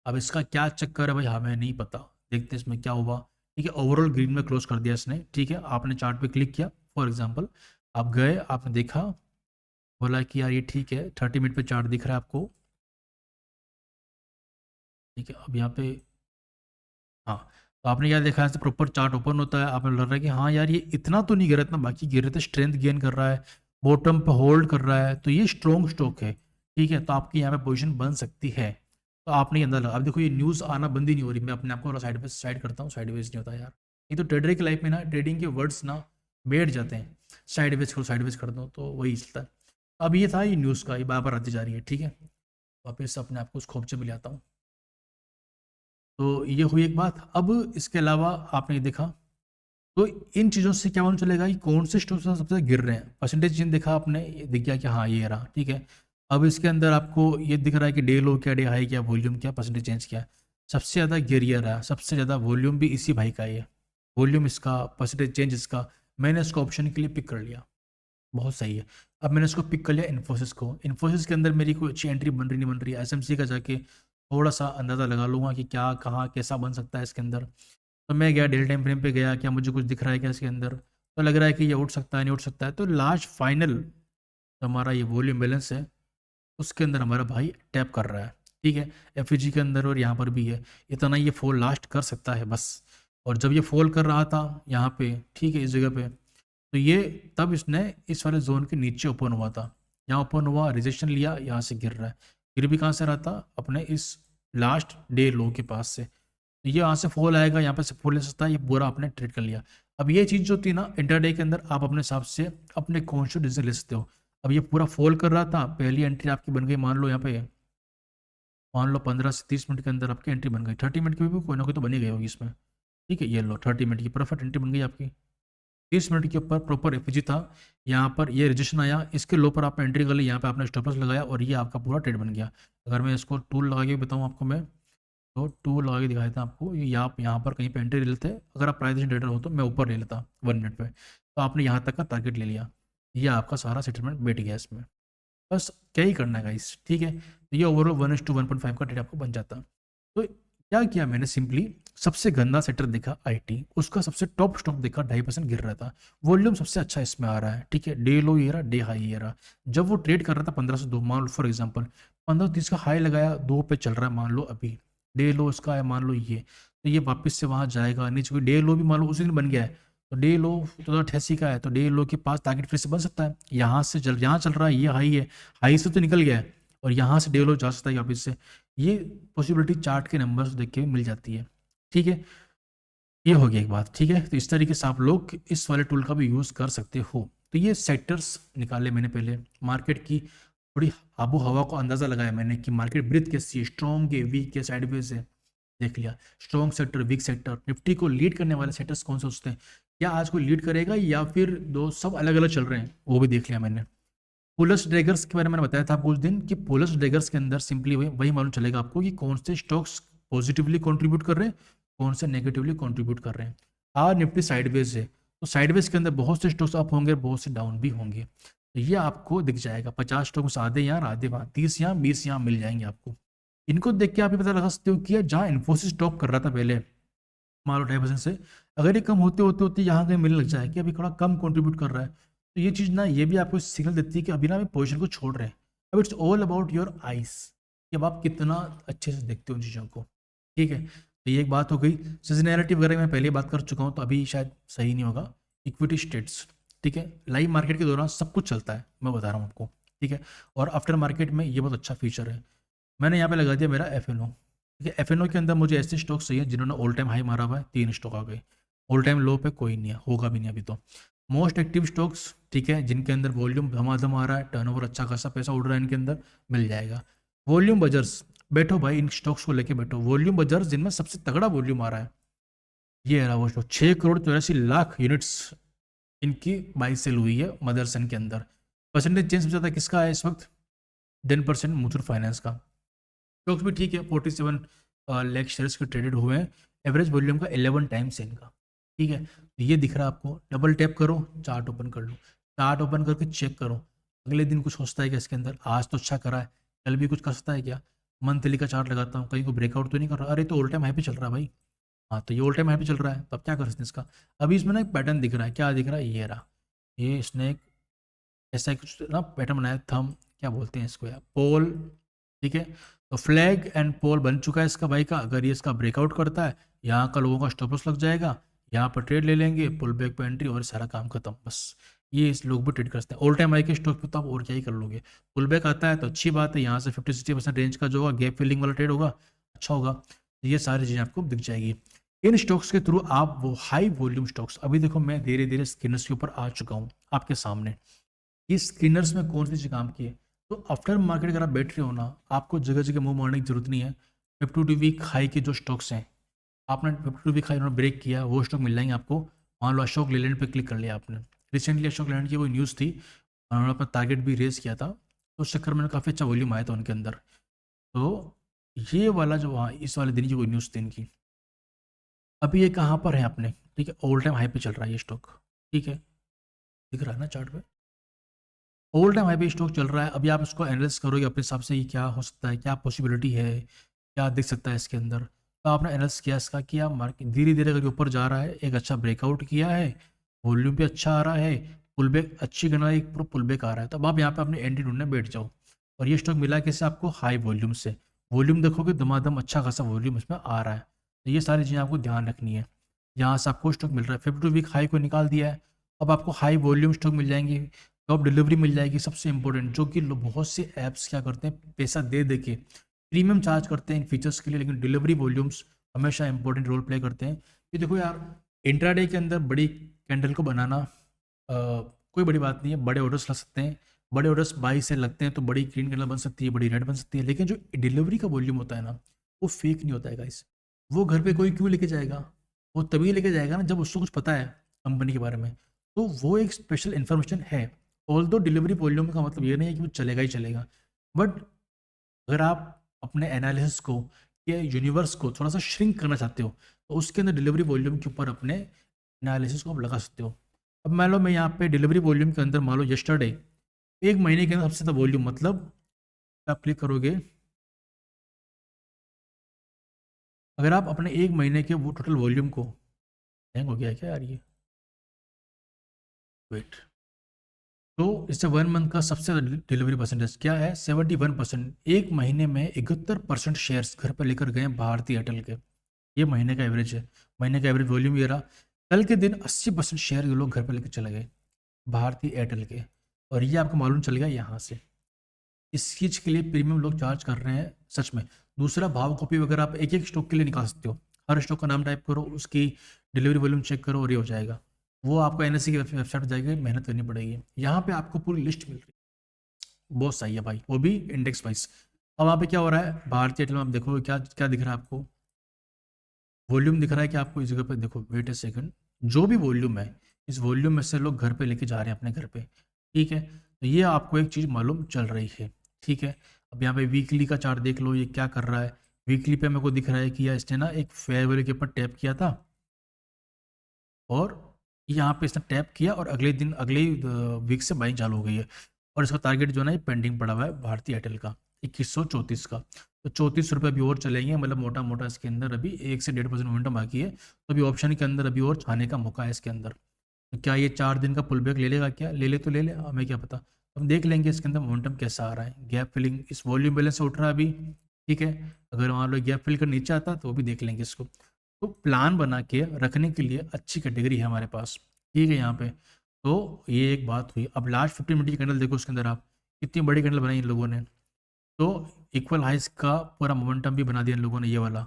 अब इसका क्या चक्कर है भाई हमें नहीं पता, देखते हैं इसमें क्या हुआ, ठीक है। ओवरऑल ग्रीन में क्लोज कर दिया इसने, ठीक है। आपने चार्ट पे क्लिक किया फॉर एग्जांपल, आप गए, आपने देखा, बोला कि यार ये ठीक है, 30 मिनट पे चार्ट दिख रहा है आपको, ठीक है। अब यहाँ पे हाँ, तो आपने क्या देखा, ऐसे प्रॉपर चार्ट ओपन होता है, आपने लग रहा है कि हाँ यार ये इतना तो नहीं गिरा, इतना बाकी गिर रहे थे, स्ट्रेंथ गेन कर रहा है, बॉटम पे होल्ड कर रहा है, तो ये स्ट्रॉन्ग स्टॉक है, ठीक है। तो आपकी यहाँ पे पोजीशन बन सकती है, तो आपने ये अंदर लगा। अब देखो ये न्यूज़ आना बंद ही नहीं हो रही, मैं अपने आप को साइड पे साइड करता हूँ, साइडवेज नहीं होता यार, ये तो ट्रेडर की लाइफ में ना ट्रेडिंग के वर्ड्स ना बैठ जाते हैं, साइडवेज कर दो तो वही चलता है। अब ये था ये न्यूज़ का, ये बार बार आती जा रही है, ठीक है। वापस अपने आप को उस खोपचे में ले आता हूँ। तो ये हुई एक बात। अब इसके अलावा आपने ये देखा, तो इन चीज़ों से क्या मालूम चलेगा कि कौन से स्टॉक्स सबसे ज़्यादा गिर रहे हैं। परसेंटेज चेंज देखा आपने, ये दिख गया कि हाँ ये रहा, ठीक है। अब इसके अंदर आपको ये दिख रहा है कि डे लो क्या, डे हाई क्या, वॉल्यूम क्या, परसेंटेज चेंज क्या। सबसे ज़्यादा गिर ये रहा, सबसे ज़्यादा वॉल्यूम भी इसी भाई का ही है, वॉल्यूम इसका, परसेंटेज चेंज इसका। मैंने इसको ऑप्शन के लिए पिक कर लिया, बहुत सही है। अब मैंने इसको पिक कर लिया इन्फोसिस को, इन्फोसिस के अंदर मेरी कोई अच्छी एंट्री बन रही नहीं बन रही है, एसएमसी का जाके थोड़ा सा अंदाज़ा लगा लूँगा कि क्या कहाँ कैसा बन सकता है इसके अंदर। तो मैं गया डेली टाइम फ्रेम पे गया, क्या मुझे कुछ दिख रहा है क्या इसके अंदर, तो लग रहा है कि ये उठ सकता है, नहीं उठ सकता है। तो लास्ट फाइनल तो हमारा ये वॉल्यूम बैलेंस है, उसके अंदर हमारा भाई टैप कर रहा है, ठीक है। एफईजी के अंदर और यहाँ पर भी है, इतना ये फॉल लास्ट कर सकता है बस। और जब ये फॉल कर रहा था यहाँ पे, ठीक है, इस जगह पे, तो ये तब इसने इस वाले जोन के नीचे ओपन हुआ था, यहाँ ओपन हुआ, रिजेक्शन लिया, यहाँ से गिर रहा है। गिर भी कहाँ से रहा था, अपने इस लास्ट डे लो के पास से। तो ये यहाँ से फॉल आएगा, यहाँ पे से फॉल ले सकता है, ये पूरा आपने ट्रेड कर लिया। अब ये चीज़ जो थी ना इंटरडे के अंदर, आप अपने हिसाब से अपने कॉन्शियस डिसीजन ले सकते हो। अब ये पूरा फॉल कर रहा था, पहली एंट्री आपकी बन गई, मान लो यहाँ पे, मान लो 15 से 30 मिनट के अंदर आपकी एंट्री बन गई, 30 मिनट की भी कोई ना कोई तो बनी गई होगी इसमें, ठीक है। ये लो 30 मिनट की परफेक्ट एंट्री बन गई आपकी। 30 मिनट के ऊपर प्रॉपर एफजी था, यहाँ पर ये रजिस्ट्रेशन आया, इसके लो पर आपने एंट्री कर ली, यहाँ पे आपने स्टॉप लॉस लगाया और ये आपका पूरा ट्रेड बन गया। अगर मैं इसको टूल लगा के बताऊँ आपको, मैं तो टूल लगा के दिखाया था आपको, ये आप यहाँ पर कहीं पे एंट्री ले लेते, अगर आप प्राइस ट्रेडर हो तो मैं ऊपर ले लेता 1 मिनट पे, तो आपने यहाँ तक का टारगेट ले लिया, ये आपका सारा सेटलमेंट बैठ गया इसमें। बस क्या ही करना है गाइस, ठीक है। तो ये ओवरऑल 1:1.5 का ट्रेड आपको बन जाता। तो क्या किया मैंने, सिंपली सबसे गंदा सेक्टर देखा आईटी, उसका सबसे टॉप स्टॉक देखा, 2.5% गिर रहा था, वॉल्यूम सबसे अच्छा इसमें आ रहा है, ठीक है। डे लो ये रहा, डे हाई ये रहा। जब वो ट्रेड कर रहा था 15 से 2, मान लो फॉर एग्जाम्पल 15-30 का हाई लगाया, 2 पे चल रहा है मान लो, अभी डे लो इसका है मान लो ये, तो ये वापस से वहाँ जाएगा नीचे। कोई डे लो भी मान लो उसी दिन बन गया है, तो डे लो 1488 का है, तो डे लो के पास टारगेट फिर से बन सकता है। यहाँ से यहाँ चल रहा है, ये हाई है, हाई से तो निकल गया है, और यहाँ से डे लो जा सकता है वापस से। ये पॉसिबिलिटी चार्ट के नंबर्स देख के मिल जाती है। ठीक है, ये हो गया एक बात। ठीक है, तो इस तरीके से आप लोग इस वाले टूल का भी यूज़ कर सकते हो। तो ये सेक्टर्स निकाले मैंने पहले, मार्केट की थोड़ी आबो हवा को अंदाज़ा लगाया मैंने कि मार्केट ब्रीथ कैसी है, स्ट्रॉन्ग है, वीक है, साइडवेज है, देख लिया। Strong sector, weak sector, Nifty को लीड करने वाले सेक्टर्स कौन से होते हैं, क्या आज कोई लीड करेगा या फिर दो सब अलग अलग चल रहे हैं, वो भी देख लिया मैंने। पुलस ड्रैगर्स के बारे में मैंने बताया था आपको उस दिन कि पुलस ड्रैगर्स के अंदर सिंपली वही मालूम चलेगा आपको कि कौन से स्टॉक्स पॉजिटिवली कंट्रीब्यूट कर रहे हैं, कौन से नेगेटिवली कंट्रीब्यूट कर रहे हैं। आज निफ्टी साइडवेज है, तो साइडवेज के अंदर बहुत से स्टॉक्स अप होंगे, बहुत से डाउन भी होंगे, तो ये आपको दिख जाएगा। 50 स्टॉक में आधे यहाँ, आधे वहाँ, 30 यहाँ, 20 यहाँ मिल जाएंगे आपको। इनको देख के आप ये पता लगा सकते हो कि जहाँ इन्फोसिस टॉप कर रहा था पहले मान लो 2.5% से, अगर ये कम होते होते होते यहाँ कहीं मिलने लग जाए कि अभी थोड़ा कम कंट्रीब्यूट कर रहा है, तो ये चीज़ ना ये भी आपको सिग्नल देती है कि अभी ना अभी पोजीशन को छोड़ रहे हैं। अब it's all about your eyes कि अब आप कितना अच्छे से देखते हो उन चीज़ों को। ठीक है, तो ये एक बात हो गई। सीजनैलिटी वगैरह मैं पहले बात कर चुका हूँ, तो अभी शायद सही नहीं होगा। इक्विटी स्टेट्स, ठीक है, लाइव मार्केट के दौरान सब कुछ चलता है, मैं बता रहा हूँ आपको। ठीक है, और आफ्टर मार्केट में ये बहुत अच्छा फीचर है। मैंने यहाँ पे लगा दिया मेरा FNO। ठीक है, FNO के अंदर मुझे ऐसे स्टॉक्स चाहिए जिन्होंने ऑल टाइम हाई मारा हुआ है, 3 स्टॉक आ गए। ऑल टाइम लो पे कोई नहीं है, होगा भी नहीं अभी तो। मोस्ट एक्टिव स्टॉक्स, ठीक है, जिनके अंदर वॉल्यूम धमाधम आ रहा है, टर्नओवर अच्छा खासा पैसा उड़ रहा है इनके अंदर, मिल जाएगा। वॉल्यूम बजर्स, बैठो भाई इन स्टॉक्स को लेके बैठो। वॉल्यूम बजर्स जिनमें सबसे तगड़ा वॉल्यूम आ रहा है, ये रहा वो स्टॉक। 6 करोड़ 84 लाख यूनिट्स इनकी बाई सेल हुई है मदरसन के अंदर। परसेंटेज चेंज ज़्यादा किसका है इस वक्त, 10% मुथूट फाइनेंस का। स्टॉक्स भी ठीक है, 47 लाख शेयर्स के ट्रेडेड हुए हैं, एवरेज वॉल्यूम का 11 टाइम्स है इनका। ठीक है, तो ये दिख रहा है आपको, डबल टैप करो, चार्ट ओपन कर लो, चार्ट ओपन करके चेक करो अगले दिन कुछ होता है क्या इसके अंदर। आज तो अच्छा करा है, कल भी कुछ कर सकता है क्या। मंथली का चार्ट लगाता हूँ, कहीं को ब्रेकआउट तो नहीं कर रहा, अरे तो ऑल टाइम हाई पे चल रहा है भाई। हाँ, तो ये ऑल टाइम हाई पे चल रहा है, तो अब क्या कर सकते हैं इसका। अभी इसमें ना एक पैटर्न दिख रहा है, क्या दिख रहा है, ये रहा, ये इसने एक ऐसा कुछ ना पैटर्न बनाया, थम क्या बोलते हैं इसको यार, पोल। ठीक है, तो फ्लैग एंड पोल बन चुका है इसका भाई का। अगर ये इसका ब्रेकआउट करता है, यहाँ का लोगों का स्टॉप लॉस लग जाएगा, यहाँ पर ट्रेड ले लेंगे, पुल बैक पे एंट्री, और सारा काम खत्म बस। ये इस लोग भी ट्रेड करते हैं ऑल टाइम हाई के स्टॉक पे, तो आप और क्या ही कर लोगे। पुल बैक आता है तो अच्छी बात है, यहाँ से 50-60% रेंज का जो होगा गैप फिलिंग वाला ट्रेड होगा, अच्छा होगा। तो ये सारी चीज़ें आपको दिख जाएगी इन स्टॉक्स के थ्रू। आप वो हाई वॉल्यूम स्टॉक्स, अभी देखो मैं धीरे धीरे स्क्रीनर्स के ऊपर आ चुका हूँ आपके सामने, ये स्क्रीनर्स में कौन सी चीज़ काम की है। तो आफ्टर मार्केट अगर आप बैठ रहे हो ना, आपको जगह जगह मुंह मारने की जरूरत नहीं है। 52 वीक हाई के जो स्टॉक्स हैं, आपने 52 वीक हाई उन्होंने ब्रेक किया, वो स्टॉक मिल जाएंगे आपको। मान लो अशोक लेलैंड पे क्लिक कर लिया आपने, रिसेंटली अशोक लेलैंड की कोई न्यूज़ थी, उन्होंने अपना टारगेट भी रेज किया था, तो उस चक्कर में काफ़ी अच्छा वॉल्यूम आया था उनके अंदर। तो ये वाला जो वहाँ इस वाले दिन की कोई न्यूज़ थी इनकी, अभी ये कहाँ पर है अपने, ठीक है, ऑल टाइम हाई पे चल रहा है ये स्टॉक। ठीक है, दिख रहा है ना चार्ट पे, ऑल टाइम हाई पे स्टॉक चल रहा है। अभी आप इसको एनालिसिस करोगे अपने हिसाब से, ये क्या हो सकता है, क्या पॉसिबिलिटी है, क्या दिख सकता है इसके अंदर। तो आपने एनालिसिस किया इसका, किया मार्केट धीरे धीरे अगर ऊपर जा रहा है, एक अच्छा ब्रेकआउट किया है, वॉल्यूम भी अच्छा आ रहा है, पुल बैक अच्छी गना, एक पूरा पुल बैक आ रहा है, तब आप यहाँ पे अपने एंट्री ढूंढने बैठ जाओ। और ये स्टॉक मिला कैसे आपको, हाई वॉल्यूम से। वॉल्यूम देखोगे दमादम अच्छा खासा वॉल्यूम इसमें आ रहा है, तो ये सारी चीज़ें आपको ध्यान रखनी है। यहाँ से आपको स्टॉक मिल रहा है, 52 वीक हाई को निकाल दिया है, अब आपको हाई वॉल्यूम स्टॉक मिल जाएंगे, टॉप डिलीवरी मिल जाएगी, सबसे इंपॉर्टेंट जो कि बहुत से ऐप्स क्या करते हैं, पैसा दे दे के प्रीमियम चार्ज करते हैं इन फीचर्स के लिए, लेकिन डिलीवरी वॉल्यूम्स हमेशा इंपॉर्टेंट रोल प्ले करते हैं। कि देखो यार, इंट्राडे के अंदर बड़ी कैंडल को बनाना कोई बड़ी बात नहीं है, बड़े ऑर्डर्स लग सकते हैं, बड़े ऑर्डर्स बाई से लगते हैं, तो बड़ी ग्रीन कैंडल बन सकती है, बड़ी रेड बन सकती है, लेकिन जो डिलीवरी का वॉल्यूम होता है ना, वो फेक नहीं होता है गाइस। वो घर पे कोई क्यों लेके जाएगा, वो तभी लेके जाएगा ना जब उसको कुछ पता है कंपनी के बारे में, तो वो एक स्पेशल इन्फॉर्मेशन है। ऑल दो डिलीवरी वॉल्यूम का मतलब ये नहीं है कि वो चलेगा ही चलेगा, बट अगर आप अपने एनालिसिस को या यूनिवर्स को थोड़ा सा श्रिंक करना चाहते हो, तो उसके अंदर डिलीवरी वॉल्यूम के ऊपर अपने एनालिसिस को आप लगा सकते हो। अब मान लो मैं यहाँ पे डिलीवरी वॉल्यूम के अंदर मान लो यस्टरडे, एक महीने के अंदर सबसे ज़्यादा वॉल्यूम, मतलब आप क्लिक करोगे, अगर आप अपने एक महीने के वो टोटल वॉल्यूम को, हैंग हो गया है क्या यार ये, वेट, तो इससे 1 मंथ का सबसे डिलीवरी परसेंटेज क्या है, 71%। एक महीने में 71% शेयर्स घर पर लेकर गए भारतीय एयरटेल के। ये महीने का एवरेज है, महीने का एवरेज वॉल्यूम ये रहा। कल के दिन 80% शेयर ये लोग घर पे लेके चले गए भारतीय एयरटेल के, और ये आपको मालूम चल गया यहाँ से। इस चीज़ के लिए प्रीमियम लोग चार्ज कर रहे हैं सच में। दूसरा, भाव कॉपी वगैरह आप एक एक स्टॉक के लिए निकाल सकते हो, हर स्टॉक का नाम टाइप करो, उसकी डिलीवरी वॉल्यूम चेक करो और ये हो जाएगा। वो आपको एनएससी की वेबसाइट पर जाएगी, मेहनत करनी पड़ेगी। यहाँ पे आपको पूरी लिस्ट मिल रही है, बहुत सही है भाई, वो भी इंडेक्स वाइज। अब वहाँ पे क्या हो रहा है, भारतीय एयरटेल में आप देखो क्या क्या दिख रहा है आपको, वॉल्यूम दिख रहा है कि आपको इस जगह पे देखो, वेट ए सेकंड, जो भी वॉल्यूम है इस वॉल्यूम में से लोग घर पे लेके जा रहे हैं अपने घर पे, ठीक है। तो ये आपको एक चीज़ मालूम चल रही है, ठीक है। अब यहाँ पे वीकली का चार्ट देख लो, ये क्या कर रहा है। वीकली पे मेरे को दिख रहा है कि यार इसने ना एक फेयर वैल्यू के ऊपर टैप किया था, और यहाँ पे इसने टैप किया और अगले दिन अगले वीक से बाइंग चालू हो गई है। और इसका टारगेट जो है ना ये पेंडिंग पड़ा हुआ है भारतीय एयरटेल का 2134 का। तो 34 रुपये अभी और चलेंगे, मतलब मोटा मोटा इसके अंदर अभी 1 से 1.5% मोमेंटम बाकी है। तो अभी ऑप्शन के अंदर अभी और छाने का मौका है इसके अंदर। तो क्या ये 4 दिन का पुल बैक ले लेगा, क्या ले ले तो ले ले, हमें क्या पता। हम देख लेंगे इसके अंदर मोमेंटम कैसा आ रहा है। गैप फिलिंग इस वॉल्यूम बैलेंस से उठ रहा है अभी, ठीक है। अगर मान लो गैप फिल कर नीचे आता तो वो भी देख लेंगे इसको। तो प्लान बना के रखने के लिए अच्छी कैटेगरी है हमारे पास, ठीक है यहाँ पे। तो ये एक बात हुई। अब लास्ट 15 मिनट की कैंडल देखो, उसके अंदर आप कितनी बड़ी कैंडल बनाई इन लोगों ने। तो इक्वल हाइस का पूरा मोमेंटम भी बना दिया इन लोगों ने, ये वाला,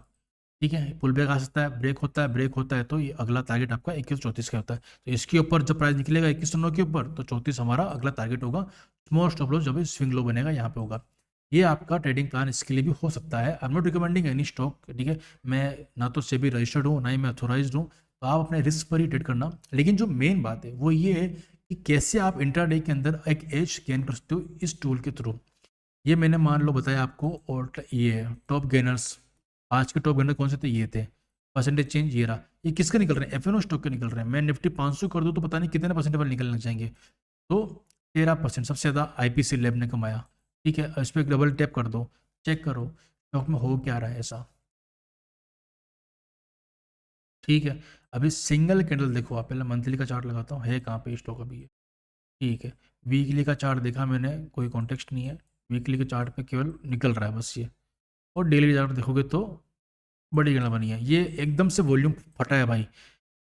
ठीक है। पुल बैक आ सकता है, ब्रेक होता है, ब्रेक होता है तो ये अगला टारगेट आपका 2134 का होता है। तो इसके ऊपर जब प्राइस निकलेगा 2109 के ऊपर, तो 34 हमारा अगला टारगेट होगा। स्मॉल स्टॉप लॉस जब स्विंग लो बनेगा यहाँ पे होगा। ये आपका ट्रेडिंग प्लान इसके लिए भी हो सकता है। I am not recommending any stock, ठीक है। मैं ना तो सेबी रजिस्टर्ड हूँ, ना ही मैं अथोराइज हूँ, तो आप अपने रिस्क पर ही ट्रेड करना। लेकिन जो मेन बात है वो ये है कि कैसे आप इंट्राडे के अंदर एक एज गेन कर सकते हो इस टूल के थ्रू। ये मैंने मान लो बताया आपको। और ये टॉप गेनर्स, आज के टॉप गेनर कौन से थे, ये थे। परसेंटेज चेंज ये रहा। ये किसके निकल रहे हैं, एफ स्टॉक के निकल रहे हैं। मैं निफ्टी 500 कर दूँ तो पता नहीं कितने परसेंट पर निकलने लग जाएंगे। तो 13% सबसे ज़्यादा आईपीसी लैब ने कमाया, ठीक है। इस पर डबल टैप कर दो, चेक करो स्टॉक में हो क्या रहा है ऐसा, ठीक है। अभी सिंगल कैंडल देखो आप, पहले मंथली का चार्ट लगाता हूँ, है कहाँ पे स्टॉक अभी ये, ठीक है। वीकली का चार्ट देखा मैंने, कोई कॉन्टेक्स्ट नहीं है। वीकली के चार्ट पे केवल निकल रहा है बस ये। और डेली चार्ट देखोगे तो बड़ी गणना बनी है, ये एकदम से वॉल्यूम फटा है भाई।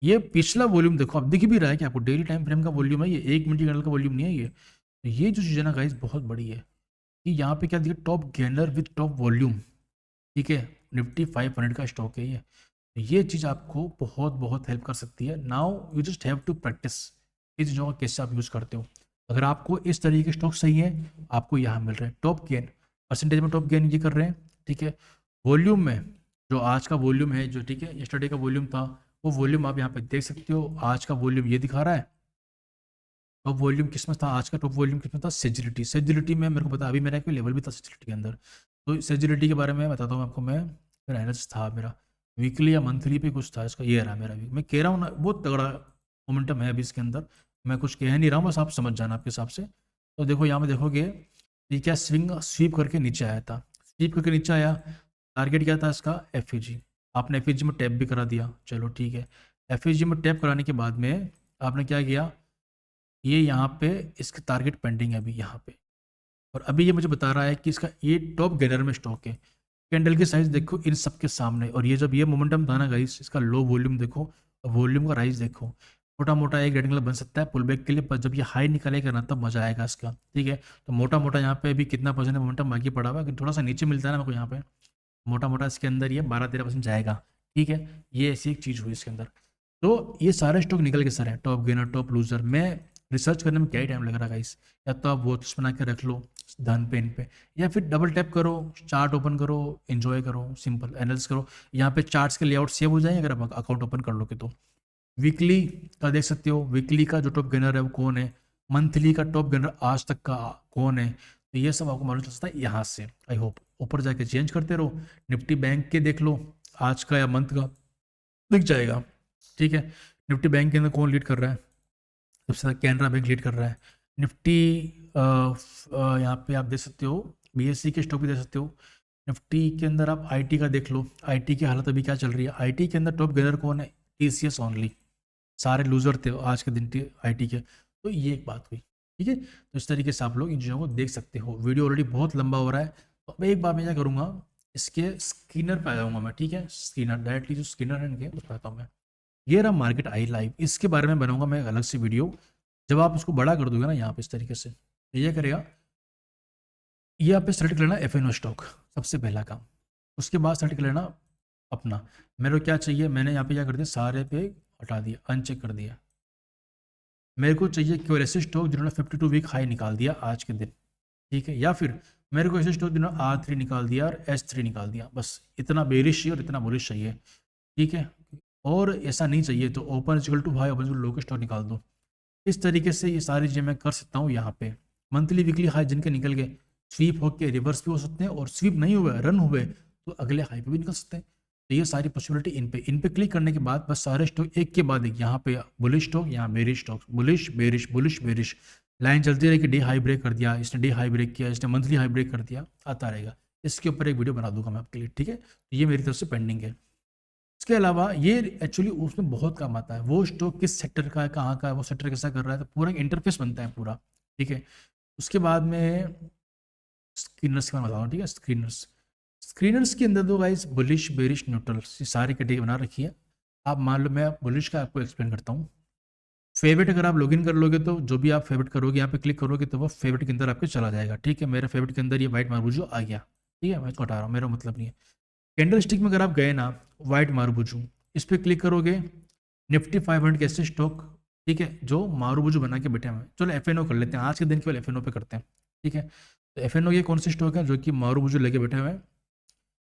ये पिछला वॉल्यूम देखो, अब दिख भी रहा है कि आपको डेली टाइम फ्रेम का वॉल्यूम है ये, 1 मिनट की गणना का वॉल्यूम नहीं है ये। तो ये जो चीज़ है ना गाइस बहुत बड़ी है कि यहाँ पे क्या दिया, top gainer with top volume, ठीक है। निफ्टी 500 का स्टॉक है ये। तो ये चीज़ आपको बहुत बहुत हेल्प कर सकती है। Now you just have to practice इस चीज़ों का कैसे आप यूज़ करते हो। अगर आपको इस तरीके के स्टॉक सही है, आपको यहाँ मिल रहे हैं टॉप गेन, परसेंटेज में टॉप गेन ये कर रहे हैं, ठीक है। वॉल्यूम में जो आज का वॉल्यूम है जो, ठीक है, यस्टरडे का वॉल्यूम था, वो वॉल्यूम आप यहाँ पे देख सकते हो। आज का वॉल्यूम ये दिखा रहा है। टॉप वॉल्यूम किसमें था आज का, टॉप वॉल्यूम किसमें था, सेजिलिटी। सेजिलिटी में मेरे को पता, अभी मेरा कोई लेवल भी था सेजिलिटी के अंदर। तो सेजिलिटी के बारे में बताता हूँ आपको मैं। मेरा एनालिसिस था मेरा वीकली या मंथली पे कुछ था इसका, ये रहा मेरा वीक। मैं कह रहा हूँ ना बहुत तगड़ा मोमेंटम है अभी इसके अंदर। मैं कुछ कह नहीं रहा हूँ, बस आप समझ जाना आपके हिसाब से। तो देखो यहाँ में देखोगे ये क्या स्विंग स्वीप करके नीचे आया था, स्वीप करके नीचे आया। टारगेट क्या था इसका, एफ आपने एफ में टैप भी करा दिया, चलो ठीक है। एफ में टैप कराने के बाद में आपने क्या किया, ये यहाँ पे इसका टारगेट पेंडिंग है अभी यहाँ पे। और अभी ये मुझे बता रहा है कि इसका ये टॉप गेनर में स्टॉक है। कैंडल की साइज देखो इन सब के सामने, और ये जब ये मोमेंटम था ना गाइस, इसका लो वॉल्यूम देखो, वॉल्यूम का राइज देखो। मोटा मोटा एक रेक्टेंगल बन सकता है पुल बैक के लिए, पर जब ये हाई निकलेगा ना तब मजा आएगा इसका, ठीक है। तो मोटा मोटा यहाँ पे अभी कितना परसेंट मोमेंटम बाकी पड़ा हुआ है, थोड़ा सा नीचे मिलता है ना मेरे को यहाँ पे, मोटा मोटा इसके अंदर ये 12-13% जाएगा, ठीक है। ये ऐसी एक चीज़ हुई इसके अंदर। तो ये सारे स्टॉक निकल के सर हैं, टॉप गेनर टॉप लूजर। मैं रिसर्च करने में क्या ही टाइम लग रहा है गाइस। या तो आप वॉच बना के रख लो धन पेन पे, या फिर डबल टैप करो, चार्ट ओपन करो, एंजॉय करो, सिंपल एनालिसिस करो। यहाँ पे चार्ट्स के लेआउट सेव हो जाएंगे अगर आप अकाउंट ओपन कर लोगे तो। वीकली का देख सकते हो, वीकली का जो टॉप गेनर है वो कौन है, मंथली का टॉप गेनर आज तक का कौन है। तो ये सब आपको मालूम चल सकता है यहाँ से। आई होप ऊपर जाके चेंज करते रहो। निफ्टी बैंक के देख लो आज का या मंथ का, दिख जाएगा, ठीक है। निफ्टी बैंक के अंदर कौन लीड कर रहा है, सबसे ज़्यादा कैनरा बैंक लीड कर रहा है। निफ्टी यहाँ पे आप देख सकते हो, बीएससी के स्टॉक भी देख सकते हो। निफ्टी के अंदर आप आईटी का देख लो, आईटी की हालत अभी क्या चल रही है। आईटी के अंदर टॉप गेनर कौन है, टीसीएस ओनली। सारे लूजर थे आज के दिन आईटी के। तो ये एक बात हुई, ठीक है। तो इस तरीके से आप लोग इन चीज़ों को देख सकते हो। वीडियो ऑलरेडी बहुत लंबा हो रहा है, तो अब एक बार मैं क्या करूँगा, इसके स्क्रीनर पे आ जाऊँगा मैं, ठीक है, स्क्रीनर डायरेक्टली जो स्क्रीनर है इनके उस पर आता हूँ मैं। ये रहा मार्केट आई लाइव, इसके बारे में बनाऊंगा मैं एक अलग से वीडियो। जब आप इसको बड़ा कर दोगे ना यहाँ पे इस तरीके से, तो ये करेगा, ये आप पे सेलेक्ट कर लेना एफ एन ओ स्टॉक, सबसे पहला काम। उसके बाद सेलेक्ट कर लेना अपना, मेरे को क्या चाहिए, मैंने यहाँ पे क्या कर दिया, सारे पे हटा दिया, अनचेक कर दिया। मेरे को चाहिए केवल ऐसे स्टॉक जिन्होंने 52 वीक हाई निकाल दिया आज के दिन, ठीक है, या फिर मेरे को ऐसे स्टॉक जिन्होंने R3 निकाल दिया और S3 निकाल दिया, बस इतना बेरिश चाहिए और इतना बुलिश चाहिए, ठीक है। और ऐसा नहीं चाहिए तो open equal to high, open equal to low के स्टॉक निकाल दो। इस तरीके से ये सारी चीज़ें मैं कर सकता हूँ यहाँ पे। मंथली वीकली हाई जिनके निकल गए, स्वीप होके रिवर्स भी हो सकते हैं, और स्वीप नहीं हुए, रन हुए, तो अगले हाई पे भी निकल सकते हैं। तो ये सारी पॉसिबिलिटी इन पे क्लिक करने के बाद बस सारे स्टॉक एक के बाद एक, यहाँ पे बुलिश स्टॉक, यहाँ bearish stock, bullish bearish bullish bearish, line चलती रहेगी। डे हाई ब्रेक कर दिया इसने, डे हाई ब्रेक किया इसने, मंथली हाई ब्रेक कर दिया, आता रहेगा। इसके ऊपर एक वीडियो बना दूंगा मैं आपके लिए, ठीक है। तो ये मेरी तरफ से पेंडिंग है। इसके अलावा ये एक्चुअली उसमें बहुत काम आता है, वो स्टॉक किस सेक्टर का है, कहाँ का है, वो सेक्टर कैसा कर रहा है, तो पूरा इंटरफेस बनता है पूरा, ठीक है। उसके बाद में स्क्रीनर्स के बारे में बताऊँ, ठीक है। स्क्रीनर्स के अंदर तो गाइस बुलिश बेरिश न्यूट्रल ये सारी कैटेगरी बना रखी है। आप मान लो मैं बुलिश का आपको एक्सप्लेन करता हूँ। फेवरेट अगर आप लॉगिन कर लोगे तो जो भी आप फेवरेट करोगे यहाँ पे क्लिक करोगे तो वो फेवरेट के अंदर आपके चला जाएगा, ठीक है। मेरे फेवरेट के अंदर ये व्हाइट मार्बुजो आ गया, ठीक है, मैं इसको हटा रहा हूँ, मेरा मतलब नहीं है। कैंडल स्टिक में अगर आप गए ना, व्हाइट मार्बुजो, इस पर क्लिक करोगे, निफ्टी 500 के ऐसे स्टॉक, ठीक है, जो मारूबुजू बना के बैठे हुए हैं। चलो एफएनओ कर लेते हैं, आज के दिन केवल एफएनओ पे करते हैं, ठीक है। तो एफएनओ ये कौन से स्टॉक है जो कि मारूबुजू लेके बैठे हुए हैं,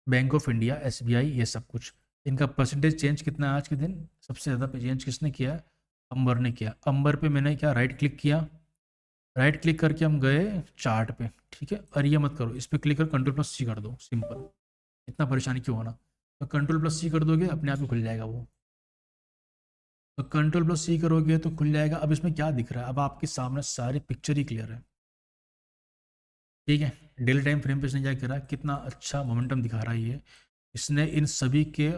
बैंक ऑफ इंडिया, एसबीआई, ये सब कुछ। इनका परसेंटेज चेंज कितना है आज के दिन, सबसे ज़्यादा पे चेंज किसने किया है, अंबर ने किया। अंबर पे मैंने क्या राइट क्लिक किया, राइट क्लिक करके हम गए चार्ट पे, ठीक है। और ये मत करो, इस पर क्लिक कर कंट्रोल+C कर दो, सिंपल, इतना परेशानी क्यों होना। तो कंट्रोल+C कर दोगे अपने आप ही खुल जाएगा वो। तो कंट्रोल+C करोगे तो खुल जाएगा। अब इसमें क्या दिख रहा है, अब आपके सामने सारी पिक्चर ही क्लियर है, ठीक है। डेली टाइम फ्रेम पे इसने क्या करा, कितना अच्छा मोमेंटम दिखा रहा है ये। इसने इन सभी के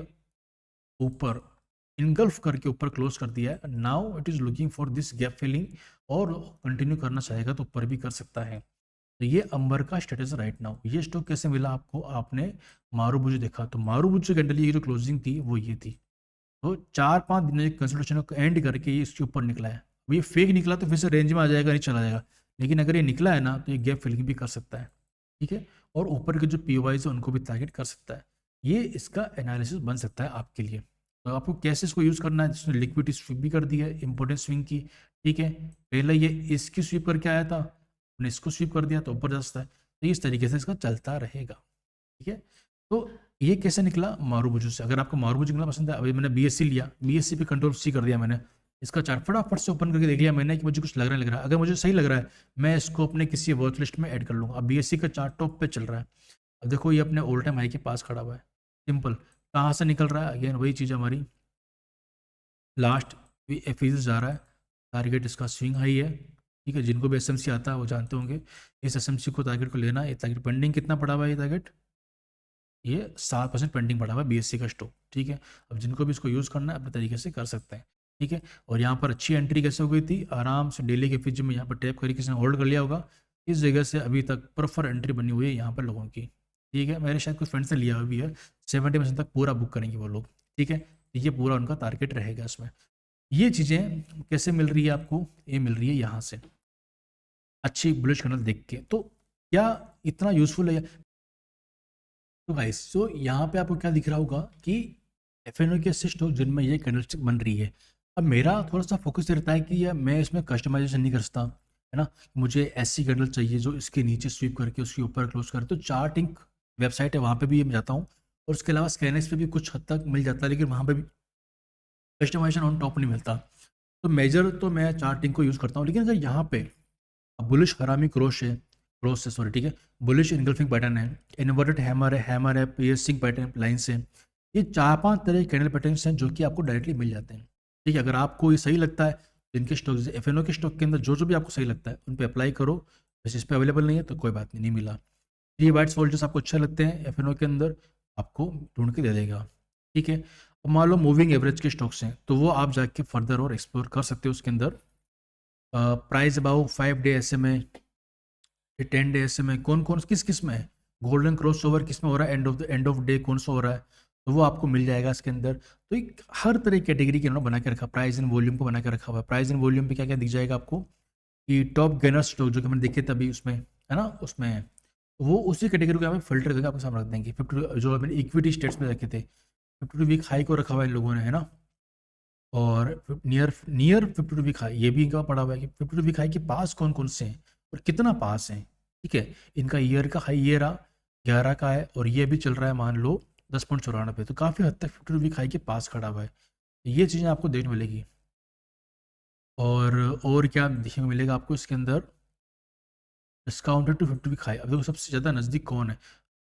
ऊपर इनगल्फ करके ऊपर क्लोज कर दिया है। Now it is looking for this gap filling, और कंटिन्यू करना चाहेगा तो ऊपर भी कर सकता है। तो ये अंबर का स्टेटस राइट नाउ। ये स्टॉक कैसे मिला आपको, आपने मारूबुजू देखा, तो मारूबुजू कैंडल की जो क्लोजिंग थी वो ये थी। तो 4-5 दिन में कंसल्टेशन को एंड करके ये इसके ऊपर निकला है। अब ये फेक निकला तो फिर से रेंज में आ जाएगा, नहीं चला जाएगा। लेकिन अगर ये निकला है ना तो ये गैप फिलिंग भी कर सकता है, ठीक है। और ऊपर के जो पीओवाईज है उनको भी टारगेट कर सकता है। ये इसका एनालिसिस बन सकता है आपके लिए। तो आपको कैसे इसको यूज़ करना है, जिसने लिक्विडिटी स्विप भी कर दी है, इंपॉर्टेंट स्विंग की, ठीक है। पहले ये इसकी स्विप करके आया था, हमने इसको स्विप कर दिया तो ऊपर जा सकता है। तो इस तरीके से इसका चलता रहेगा, ठीक है। तो ये कैसे निकला, मारूबुजू से। अगर आपको मारूबुजू निकलना पसंद है, अभी मैंने बीएससी लिया, बीएससी पे कंट्रोल+C कर दिया मैंने, इसका चार्ट फटाफट से ओपन करके देख लिया मैंने कि मुझे कुछ लग रहा है। अगर मुझे सही लग रहा है मैं इसको अपने किसी वॉच लिस्ट में ऐड कर लूँगा। अब बीएससी का चार्ट टॉप पे चल रहा है, अब देखो ये अपने ऑल टाइम हाई के पास खड़ा हुआ है, सिंपल। कहाँ से निकल रहा है, अगेन वही चीज़ हमारी लास्ट एफिस जा रहा है, टारगेट इसका स्विंग हाई है, ठीक है। जिनको भी एसएमसी आता है वो जानते होंगे, इस एसएमसी को टारगेट को लेना है। ये टारगेट पेंडिंग कितना पड़ा हुआ है, ये टारगेट ये 7% पेंडिंग पड़ा हुआ है बीएससी का स्टॉक, ठीक है। अब जिनको भी इसको यूज़ करना है अपने तरीके से कर सकते हैं, ठीक है। और यहाँ पर अच्छी एंट्री कैसे हो गई थी, आराम से डेली के फिज में यहाँ पर टैप करके किसी ने होल्ड कर लिया होगा। इस जगह से अभी तक प्रॉपर एंट्री बनी हुई है यहाँ पर लोगों की, ठीक है। मेरे शायद कुछ फ्रेंड्स ने लिया हुआ भी है, 70% तक पूरा बुक करेंगे वो लोग, ठीक है। ये पूरा उनका टारगेट रहेगा इसमें। ये चीज़ें कैसे मिल रही है आपको, ये मिल रही है यहाँ से अच्छी बुलिश कैंडल देख के। तो क्या इतना यूजफुल है। तो गाइस सो यहाँ पे आपको क्या दिख रहा होगा कि एफएनओ के ऐसे स्टॉक जिनमें ये कैंडलस्टिक बन रही है। अब मेरा थोड़ा सा फोकस रहता है कि यार मैं इसमें कस्टमाइजेशन नहीं कर सकता, है ना। मुझे ऐसी कैंडल चाहिए जो इसके नीचे स्वीप करके उसके ऊपर क्लोज करे। तो चार्ट इंक वेबसाइट है, वहाँ पे भी मैं जाता हूँ, और उसके अलावा स्कैनएक्स पे भी कुछ हद तक मिल जाता है, लेकिन वहाँ पे भी कस्टमाइजेशन ऑन टॉप नहीं मिलता। तो मेजर तो मैं चार्ट इंक को यूज़ करता हूँ। लेकिन अगर यहाँ पे बुलिश हरामी क्रॉस है सॉरी, ठीक है, बुलिश इनगल्फिंग पैटर्न है, इन्वर्टेड हैमर है पियर्सिंग पैटर्न लाइन से, ये 4-5 तरह के कैंडल पैटर्न्स हैं जो कि आपको डायरेक्टली मिल जाते हैं, ठीक है। अगर आपको ये सही लगता है तो इनके स्टॉक जैसे एफएनओ के स्टॉक के अंदर जो जो भी आपको सही लगता है उन पर अप्लाई करो। वैसे इस पर अवेलेबल नहीं है तो कोई बात नहीं, नहीं मिला। 3 वाइट सोल्जर्स आपको अच्छे लगते हैं एफएनओ के अंदर, आपको ढूंढ के दे देगा, ठीक है। अब मान लो मूविंग एवरेज के स्टॉक्स हैं तो वो आप जाके फर्दर और एक्सप्लोर कर सकते हो उसके अंदर। प्राइस अबाउ 5 डे ऐसे में, 10 डे ऐसे में, कौन कौन किस किस में है गोल्डन क्रॉस ओवर किस में हो रहा है, एंड ऑफ डे कौन सा हो रहा है, तो वो आपको मिल जाएगा इसके अंदर। तो एक हर तरह की कैटेगरी के उन्होंने बना के रखा, प्राइस एंड वॉल्यूम को बना के रखा हुआ है। प्राइस एंड वॉल्यूम पे क्या क्या दिख जाएगा आपको कि टॉप गेनर स्टॉक जो कि मैंने देखे तभी उसमें है ना, उसमें वो उसी कैटेगरी को यहाँ पे फिल्टर करके आपके सामने रख देंगे। 50 जो मैंने इक्विटी स्टेट्स में रखे थे, 52 वीक हाई को रखा हुआ है इन लोगों ने, है ना। और नियर नियर 52 वीक हाई ये भी इनका पड़ा हुआ है कि 52 वीक हाई के पास कौन कौन से हैं और कितना पास हैं। ठीक है, इनका ईयर का हाई ये रहा 11 का है, और ये भी चल रहा है मान लो 10.94, तो काफ़ी हद तक 52 वीक हाई के पास खड़ा हुआ है। ये चीज़ें आपको देखने मिलेगी। और क्या देखने को मिलेगा आपको इसके अंदर, डिस्काउंटेड टू 50 वीक हाई। अब देखो सबसे ज़्यादा नज़दीक कौन है,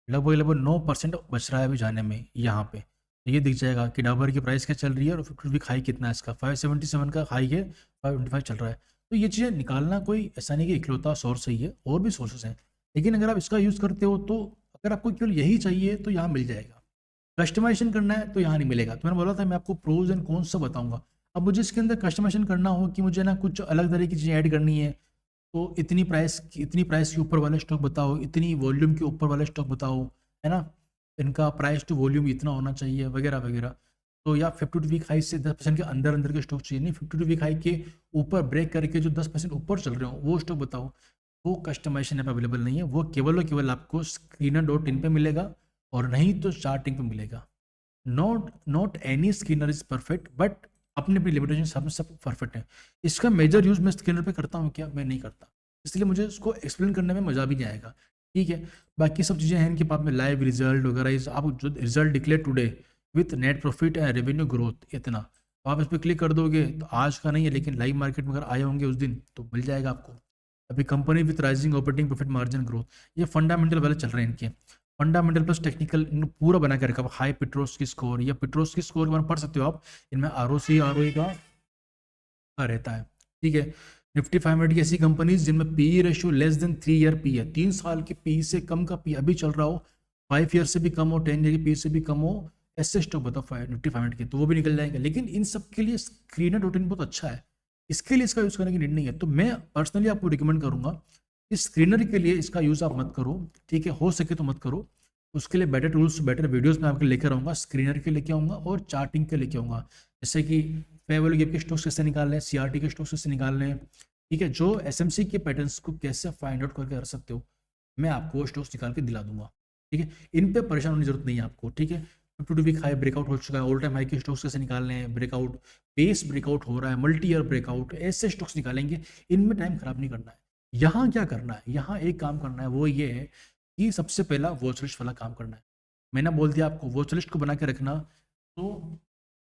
लगभग लगभग 9% बच रहा है अभी जाने में यहाँ पे। तो ये दिख जाएगा कि डाबर की प्राइस क्या चल रही है और 50 वीक हाई कितना है इसका, 577 का हाई है, 525 चल रहा है। तो ये चीज़ें निकालना कोई ऐसा नहीं कि इकलौता सोर्स ही है, और भी सोर्सेस हैं, लेकिन अगर आप इसका यूज़ करते हो तो अगर आपको केवल यही चाहिए तो यहाँ मिल जाएगा। कस्टमाइजेशन करना है तो यहाँ नहीं मिलेगा। तो मैंने बोला था मैं आपको प्रोज एंड कॉन्स सब बताऊंगा। अब मुझे इसके अंदर कस्टमाइजेशन करना हो कि मुझे ना कुछ अलग तरह की चीज़ें ऐड करनी है, तो इतनी प्राइस के ऊपर वाले स्टॉक बताओ, इतनी वॉल्यूम के ऊपर वाले स्टॉक बताओ, है ना, इनका प्राइस टू वॉल्यूम इतना होना चाहिए वगैरह वगैरह। तो या 52 वीक हाई से 10% के अंदर अंदर के स्टॉक चाहिए, नहीं 52 वीक हाई के ऊपर ब्रेक करके जो 10% ऊपर चल रहे हो वो स्टॉक बताओ। वो कस्टमाइजेशन ऐप अवेलेबल नहीं है, वो केवल और केवल आपको screener.in पे मिलेगा, और नहीं तो चार्टिंग पे मिलेगा। Not any Skinner is perfect, but अपनी अपनी लिमिटेशन सब परफेक्ट है। इसका मेजर यूज मैं स्किनर पे करता हूँ क्या, मैं नहीं करता, इसलिए मुझे उसको एक्सप्लेन करने में मजा भी नहीं आएगा। ठीक है, बाकी सब चीज़ें हैं इनके पास में, लाइव रिजल्ट वगैरह, आप जो result declare today with net profit and revenue growth, इतना आप इस पर क्लिक कर दोगे तो आज का नहीं है, लेकिन लाइव मार्केट में अगर आए होंगे उस दिन तो मिल जाएगा आपको। अभी company with rising operating profit margin growth, ये फंडामेंटल वाले चल रहे हैं इनके, फंडामेंटल प्लस टेक्निकल पूरा बना के रखा हुआ। हाई पेट्रोस की स्कोर या पेट्रोस की स्कोर के बारे में पढ़ सकते हो आप, इनमें ROC ROE का रहता है। ठीक है, निफ्टी 500 की ऐसी कंपनीज जिनमें P ratio less than 3 year P है, 3 साल के पी से कम का पी अभी चल रहा हो, 5 ईयर से भी कम हो, 10 ईयर के पी से भी कम हो, ऐसे स्टॉक बताओ निफ्टी 500 के, तो वो भी निकल जाएंगे। लेकिन इन सब के लिए screener.in बहुत अच्छा है, इसके लिए इसका यूज़ करने की नीड नहीं है। तो मैं पर्सनली आपको रिकमेंड करूंगा कि स्क्रीनर के लिए इसका यूज़ आप मत करो। ठीक है, हो सके तो मत करो। उसके लिए बेटर टूल्स बेटर वीडियोस मैं आपके लेकर आऊँगा, स्क्रीनर के लेके आऊँगा और चार्टिंग के लेके आऊँगा, जैसे कि फेयर वैल्यू गैप के स्टॉक्स कैसे निकाल लें, CRT के स्टॉक्स कैसे निकाल लें। ठीक है, जो SMC के पैटर्न्स को कैसे फाइंड आउट करके कर सकते हो, मैं आपको वो स्टॉक्स निकाल के दिला दूंगा। ठीक है, इन पे परेशान होने की जरूरत नहीं है आपको। ठीक है, 52 वीक हाई ब्रेकआउट हो चुका है, ऑल टाइम हाई के स्टॉक्स कैसे निकालने हैं, ब्रेकआउट बेस ब्रेकआउट हो रहा है, मल्टी ईयर ब्रेकआउट, ऐसे स्टॉक्स निकालेंगे। इनमें टाइम खराब नहीं करना है। यहाँ क्या करना है, यहाँ एक काम करना है, वो ये है कि सबसे पहला वॉच लिस्ट वाला काम करना है। मैंने बोल दिया आपको वॉच लिस्ट को बना के रखना। तो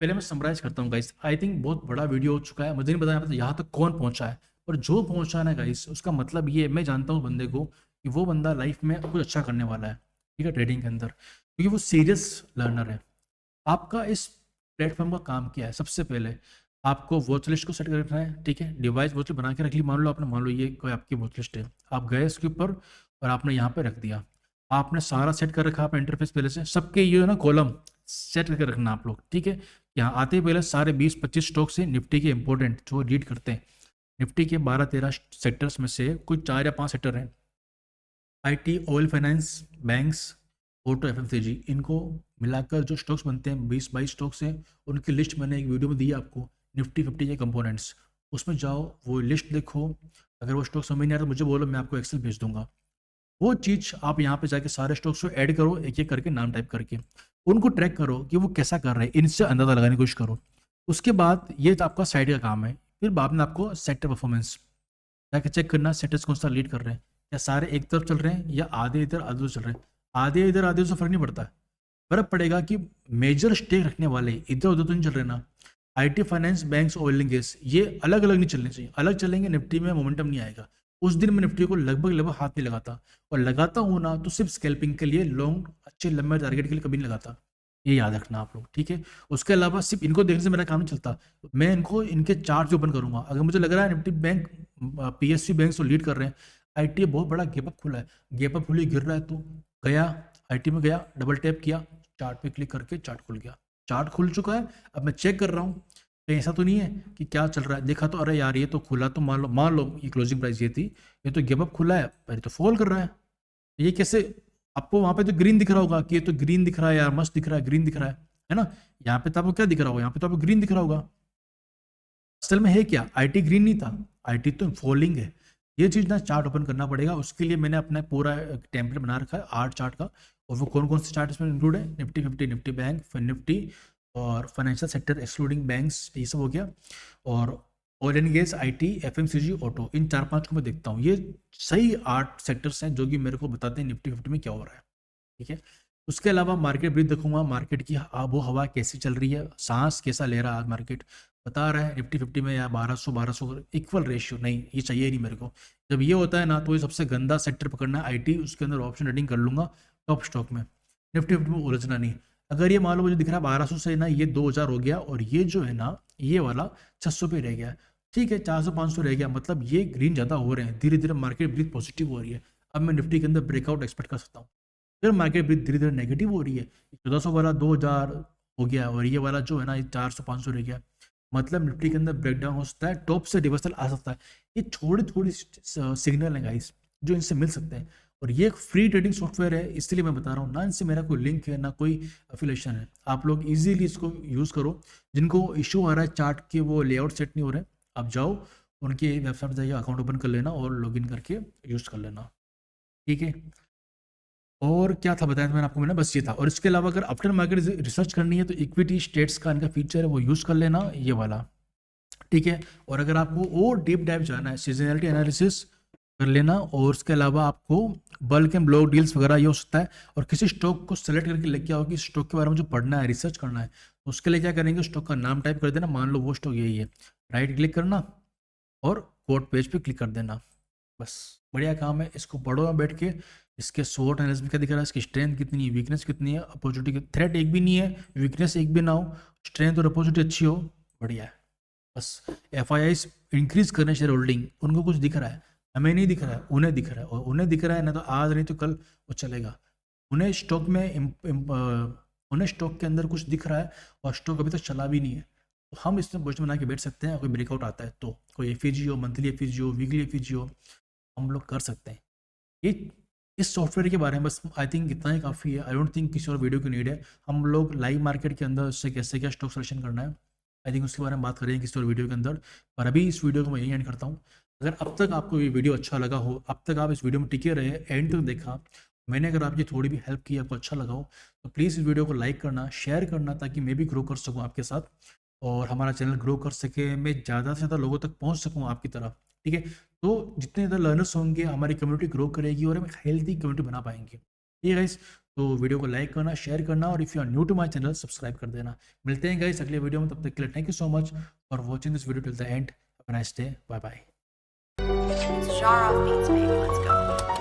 पहले मैं समराइज करता हूँ गाइस, आई थिंक बहुत बड़ा वीडियो हो चुका है, मुझे नहीं बताया यहाँ तक कौन पहुंचा है, पर जो पहुंचा ना गाइस उसका मतलब ये मैं जानता हूँ बंदे को कि वो बंदा लाइफ में कुछ अच्छा करने वाला है। ठीक है, ट्रेडिंग के अंदर, क्योंकि वो सीरियस लर्नर है। आपका इस प्लेटफॉर्म का काम क्या है, सबसे पहले आपको वॉच लिस्ट को सेट कर रखना है। ठीक है, डिवाइस वॉच लिस्ट बना के रख ली, मान लो ये कोई आपकी वॉच लिस्ट है, आप गए इसके ऊपर और आपने यहाँ पे रख दिया, आपने सारा सेट कर रखा अपना इंटरफेस पहले से, सबके ये ना कॉलम सेट करके रखना आप लोग। ठीक है, यहाँ आते ही पहले सारे 20-25 स्टॉक से निफ्टी के इंपॉर्टेंट जो रीड करते हैं, निफ्टी के 12-13 सेक्टर्स में से कुछ 4 या 5 सेक्टर हैं, IT, oil, finance, banks, auto, FMCG, इनको मिलाकर जो स्टॉक्स बनते हैं 20-22 स्टॉक्स हैं, उनकी लिस्ट मैंने एक वीडियो में दी है आपको, निफ्टी 50 के कंपोनेंट्स, उसमें जाओ वो लिस्ट देखो। अगर वो स्टॉक समझ नहीं आ रहा तो मुझे बोलो, मैं आपको एक्सेल भेज दूंगा। वो चीज़ आप यहाँ पे जाके सारे स्टॉक्स को ऐड करो, एक एक करके नाम टाइप करके उनको ट्रैक करो कि वो कैसा कर रहे हैं, इनसे अंदाजा लगाने की कोशिश करो। उसके बाद ये तो आपका साइड का काम है। फिर बाद में आपको सेक्टर परफॉर्मेंस जाके चेक करना, सेक्टर्स कौन सा लीड कर रहे हैं, या सारे एक तरफ चल रहे हैं या आधे इधर आधे उधर चल रहे हैं। आधे इधर आधे उधर से फर्क नहीं पड़ता है, फर्क पड़ेगा कि मेजर स्टेक रखने वाले इधर उधर तो नहीं चल रहे ना। IT, finance, banks, oil and gas, ये अलग अलग नहीं चलने चाहिए, अलग चलेंगे निफ्टी में मोमेंटम नहीं आएगा। उस दिन मैं निफ्टी को लगभग लगभग हाथ नहीं लगाता, और लगाता हूँ ना तो सिर्फ स्कैल्पिंग के लिए, लॉन्ग अच्छे लंबे टारगेट के लिए कभी नहीं लगाता, ये याद रखना आप लोग। ठीक है, उसके अलावा सिर्फ इनको देखने से मेरा काम नहीं चलता, मैं इनको इनके चार्ट ओपन करूंगा। अगर मुझे लग रहा है निफ्टी बैंक PSU बैंक तो लीड कर रहे हैं, IT बहुत बड़ा गैप अप खुला है, गैप अप खुली गिर रहा है, तो गया IT में गया, डबल टैप किया, चार्ट पे क्लिक करके चार्ट खुल गया, चार्ट खुल चुका है। अब मैं चेक कर रहा हूँ कहीं ऐसा तो नहीं है कि क्या चल रहा है, देखा तो अरे यार ये तो खुला, तो मान लो ये क्लोजिंग प्राइस ये थी, ये तो गैप अप खुला है, पहले तो फॉल कर रहा है, ये कैसे आपको वहां पे तो ग्रीन दिख रहा होगा कि ये तो ग्रीन दिख रहा है यार, मस्त दिख रहा है, ग्रीन दिख रहा है ना। यहाँ पे तो आपको क्या दिख रहा होगा, यहाँ पे तो आपको ग्रीन दिख रहा होगा। असल में है क्या, आईटी ग्रीन नहीं था, आईटी तो फॉलिंग है। ये चीज ना चार्ट ओपन करना पड़ेगा, उसके लिए मैंने अपना पूरा टेम्पलेट बना रखा है 8 चार्ट का। और वो कौन कौन से चार्ट इसमें इंक्लूड है, निफ्टी 50, निफ्टी बैंक, निफ्टी और फाइनेंशियल सेक्टर एक्सक्लूडिंग बैंक्स, ये सब हो गया। और oil and gas, IT, FMCG, auto, इन 4-5 को मैं देखता हूँ। ये सही 8 सेक्टर्स हैं जो कि मेरे को बताते हैं निफ्टी 50 में क्या हो रहा है। ठीक है, उसके अलावा मार्केट ब्रीथ देखूंगा, मार्केट की आबो हवा कैसी चल रही है, सांस कैसा ले रहा है आज मार्केट। बता रहा है निफ्टी 50 में या 1200 इक्वल रेशियो, नहीं ये चाहिए नहीं मेरे को। जब ये होता है ना तो ये सबसे गंदा सेक्टर पकड़ना है आईटी, उसके अंदर ऑप्शन ट्रेडिंग कर लूंगा टॉप स्टॉक में। निफ्टी 50 में उलझना नहीं। अगर ये मान लो मुझे दिख रहा है 1200 से ना ये 2000 हो गया, और ये जो है ना ये वाला 600 पे रह गया, ठीक है 400-500 रह गया, मतलब ये ग्रीन ज़्यादा हो रहे हैं, धीरे धीरे मार्केट ब्रीथ पॉजिटिव हो रही है। अब मैं निफ्टी के अंदर ब्रेकआउट एक्सपेक्ट कर सकता हूँ। फिर मार्केट ब्रीथ धीरे धीरे नेगेटिव हो रही है, 1400 वाला 2000 हो गया, और ये वाला जो है ना ये 400-500 रह गया, मतलब निफ्टी के अंदर ब्रेकडाउन हो सकता है, टॉप से रिवर्सल आ सकता है। ये थोड़ी थोड़ी सिग्नल है गाइस जो इनसे मिल सकते हैं, और ये एक फ्री ट्रेडिंग सॉफ्टवेयर है, इसलिए मैं बता रहा हूँ ना, इनसे मेरा कोई लिंक है ना कोई अफिलेशन है। आप लोग इजीली इसको यूज़ करो। जिनको इशू आ रहा है चार्ट के, वो लेआउट सेट नहीं हो रहे, आप जाओ उनके वेबसाइट जाइए, अकाउंट ओपन कर लेना और लॉगिन करके यूज़ कर लेना। ठीक है, और क्या था बताया था मैंने आपको, मैंने बस ये था। और इसके अलावा अगर आफ्टर मार्केट रिसर्च करनी है तो इक्विटी स्टेट्स का इनका फीचर है, वो यूज़ कर लेना ये वाला। ठीक है, और अगर आपको और डीप डाइव जाना है, सीजनलिटी एनालिसिस कर लेना, और उसके अलावा आपको बल्क एंड ब्लॉक डील्स वगैरह ये हो सकता है। और किसी स्टॉक को सेलेक्ट करके लेके आओ कि स्टॉक के बारे में जो पढ़ना है, रिसर्च करना है, तो उसके लिए क्या करेंगे, स्टॉक का नाम टाइप कर देना, मान लो वो स्टॉक यही है, राइट क्लिक करना और कोड पेज पे क्लिक कर देना, बस बढ़िया काम है। इसको पढ़ो में बैठ के, इसके शॉर्ट एनालिसिस में क्या दिख रहा है, इसकी स्ट्रेंथ कितनी है, वीकनेस कितनी है, अपॉर्चुनिटी, थ्रेट एक भी नहीं है, वीकनेस एक भी ना हो, स्ट्रेंथ और अपॉर्चुनिटी अच्छी हो, बढ़िया है। बस FIIs इंक्रीज करने शेयर होल्डिंग, उनको कुछ दिख रहा है, हमें नहीं दिख रहा है, उन्हें दिख रहा है, और उन्हें दिख रहा है ना तो आज नहीं तो कल वो चलेगा। उन्हें स्टॉक में उन्हें स्टॉक के अंदर कुछ दिख रहा है, और स्टॉक अभी तक चला भी नहीं है, तो हम इसमें पोजिशन बना के बैठ सकते हैं। कोई ब्रेकआउट आता है तो, कोई FEG हो, मंथली FEG हो, वीकली FEG हो, हम लोग कर सकते हैं। ये इस सॉफ्टवेयर के बारे में बस आई थिंक इतना ही काफ़ी है। आई डोंट थिंक किसी और वीडियो की नीड है। हम लोग लाइव मार्केट के अंदर उससे कैसे क्या स्टॉक सिलेक्शन करना है, आई थिंक उसके बारे में बात करेंगे किसी और वीडियो के अंदर। पर अभी इस वीडियो को मैं यही एंड करता हूँ। अगर अब तक आपको ये वीडियो अच्छा लगा हो, अब तक आप इस वीडियो में टिके रहे, एंड तक देखा, मैंने अगर आपकी थोड़ी भी हेल्प की, आपको अच्छा लगा हो, तो प्लीज़ इस वीडियो को लाइक करना, शेयर करना, ताकि मैं भी ग्रो कर सकूँ आपके साथ, और हमारा चैनल ग्रो कर सके, मैं ज़्यादा से ज़्यादा लोगों तक पहुँच सकूँ आपकी तरफ। ठीक है, तो जितने ज़्यादा लर्नर्स होंगे हमारी कम्युनिटी ग्रो करेगी, और हम एक हेल्थी कम्युनिटी बना पाएंगे। ठीक है गाइस, तो वीडियो को लाइक करना, शेयर करना, और if you are new to my channel subscribe कर देना। मिलते हैं गाइस अगले वीडियो में, तब तक के लिए thank you so much for watching this video till the end. Have a nice day, bye bye. It's Jar Off Beats, baby. Let's go.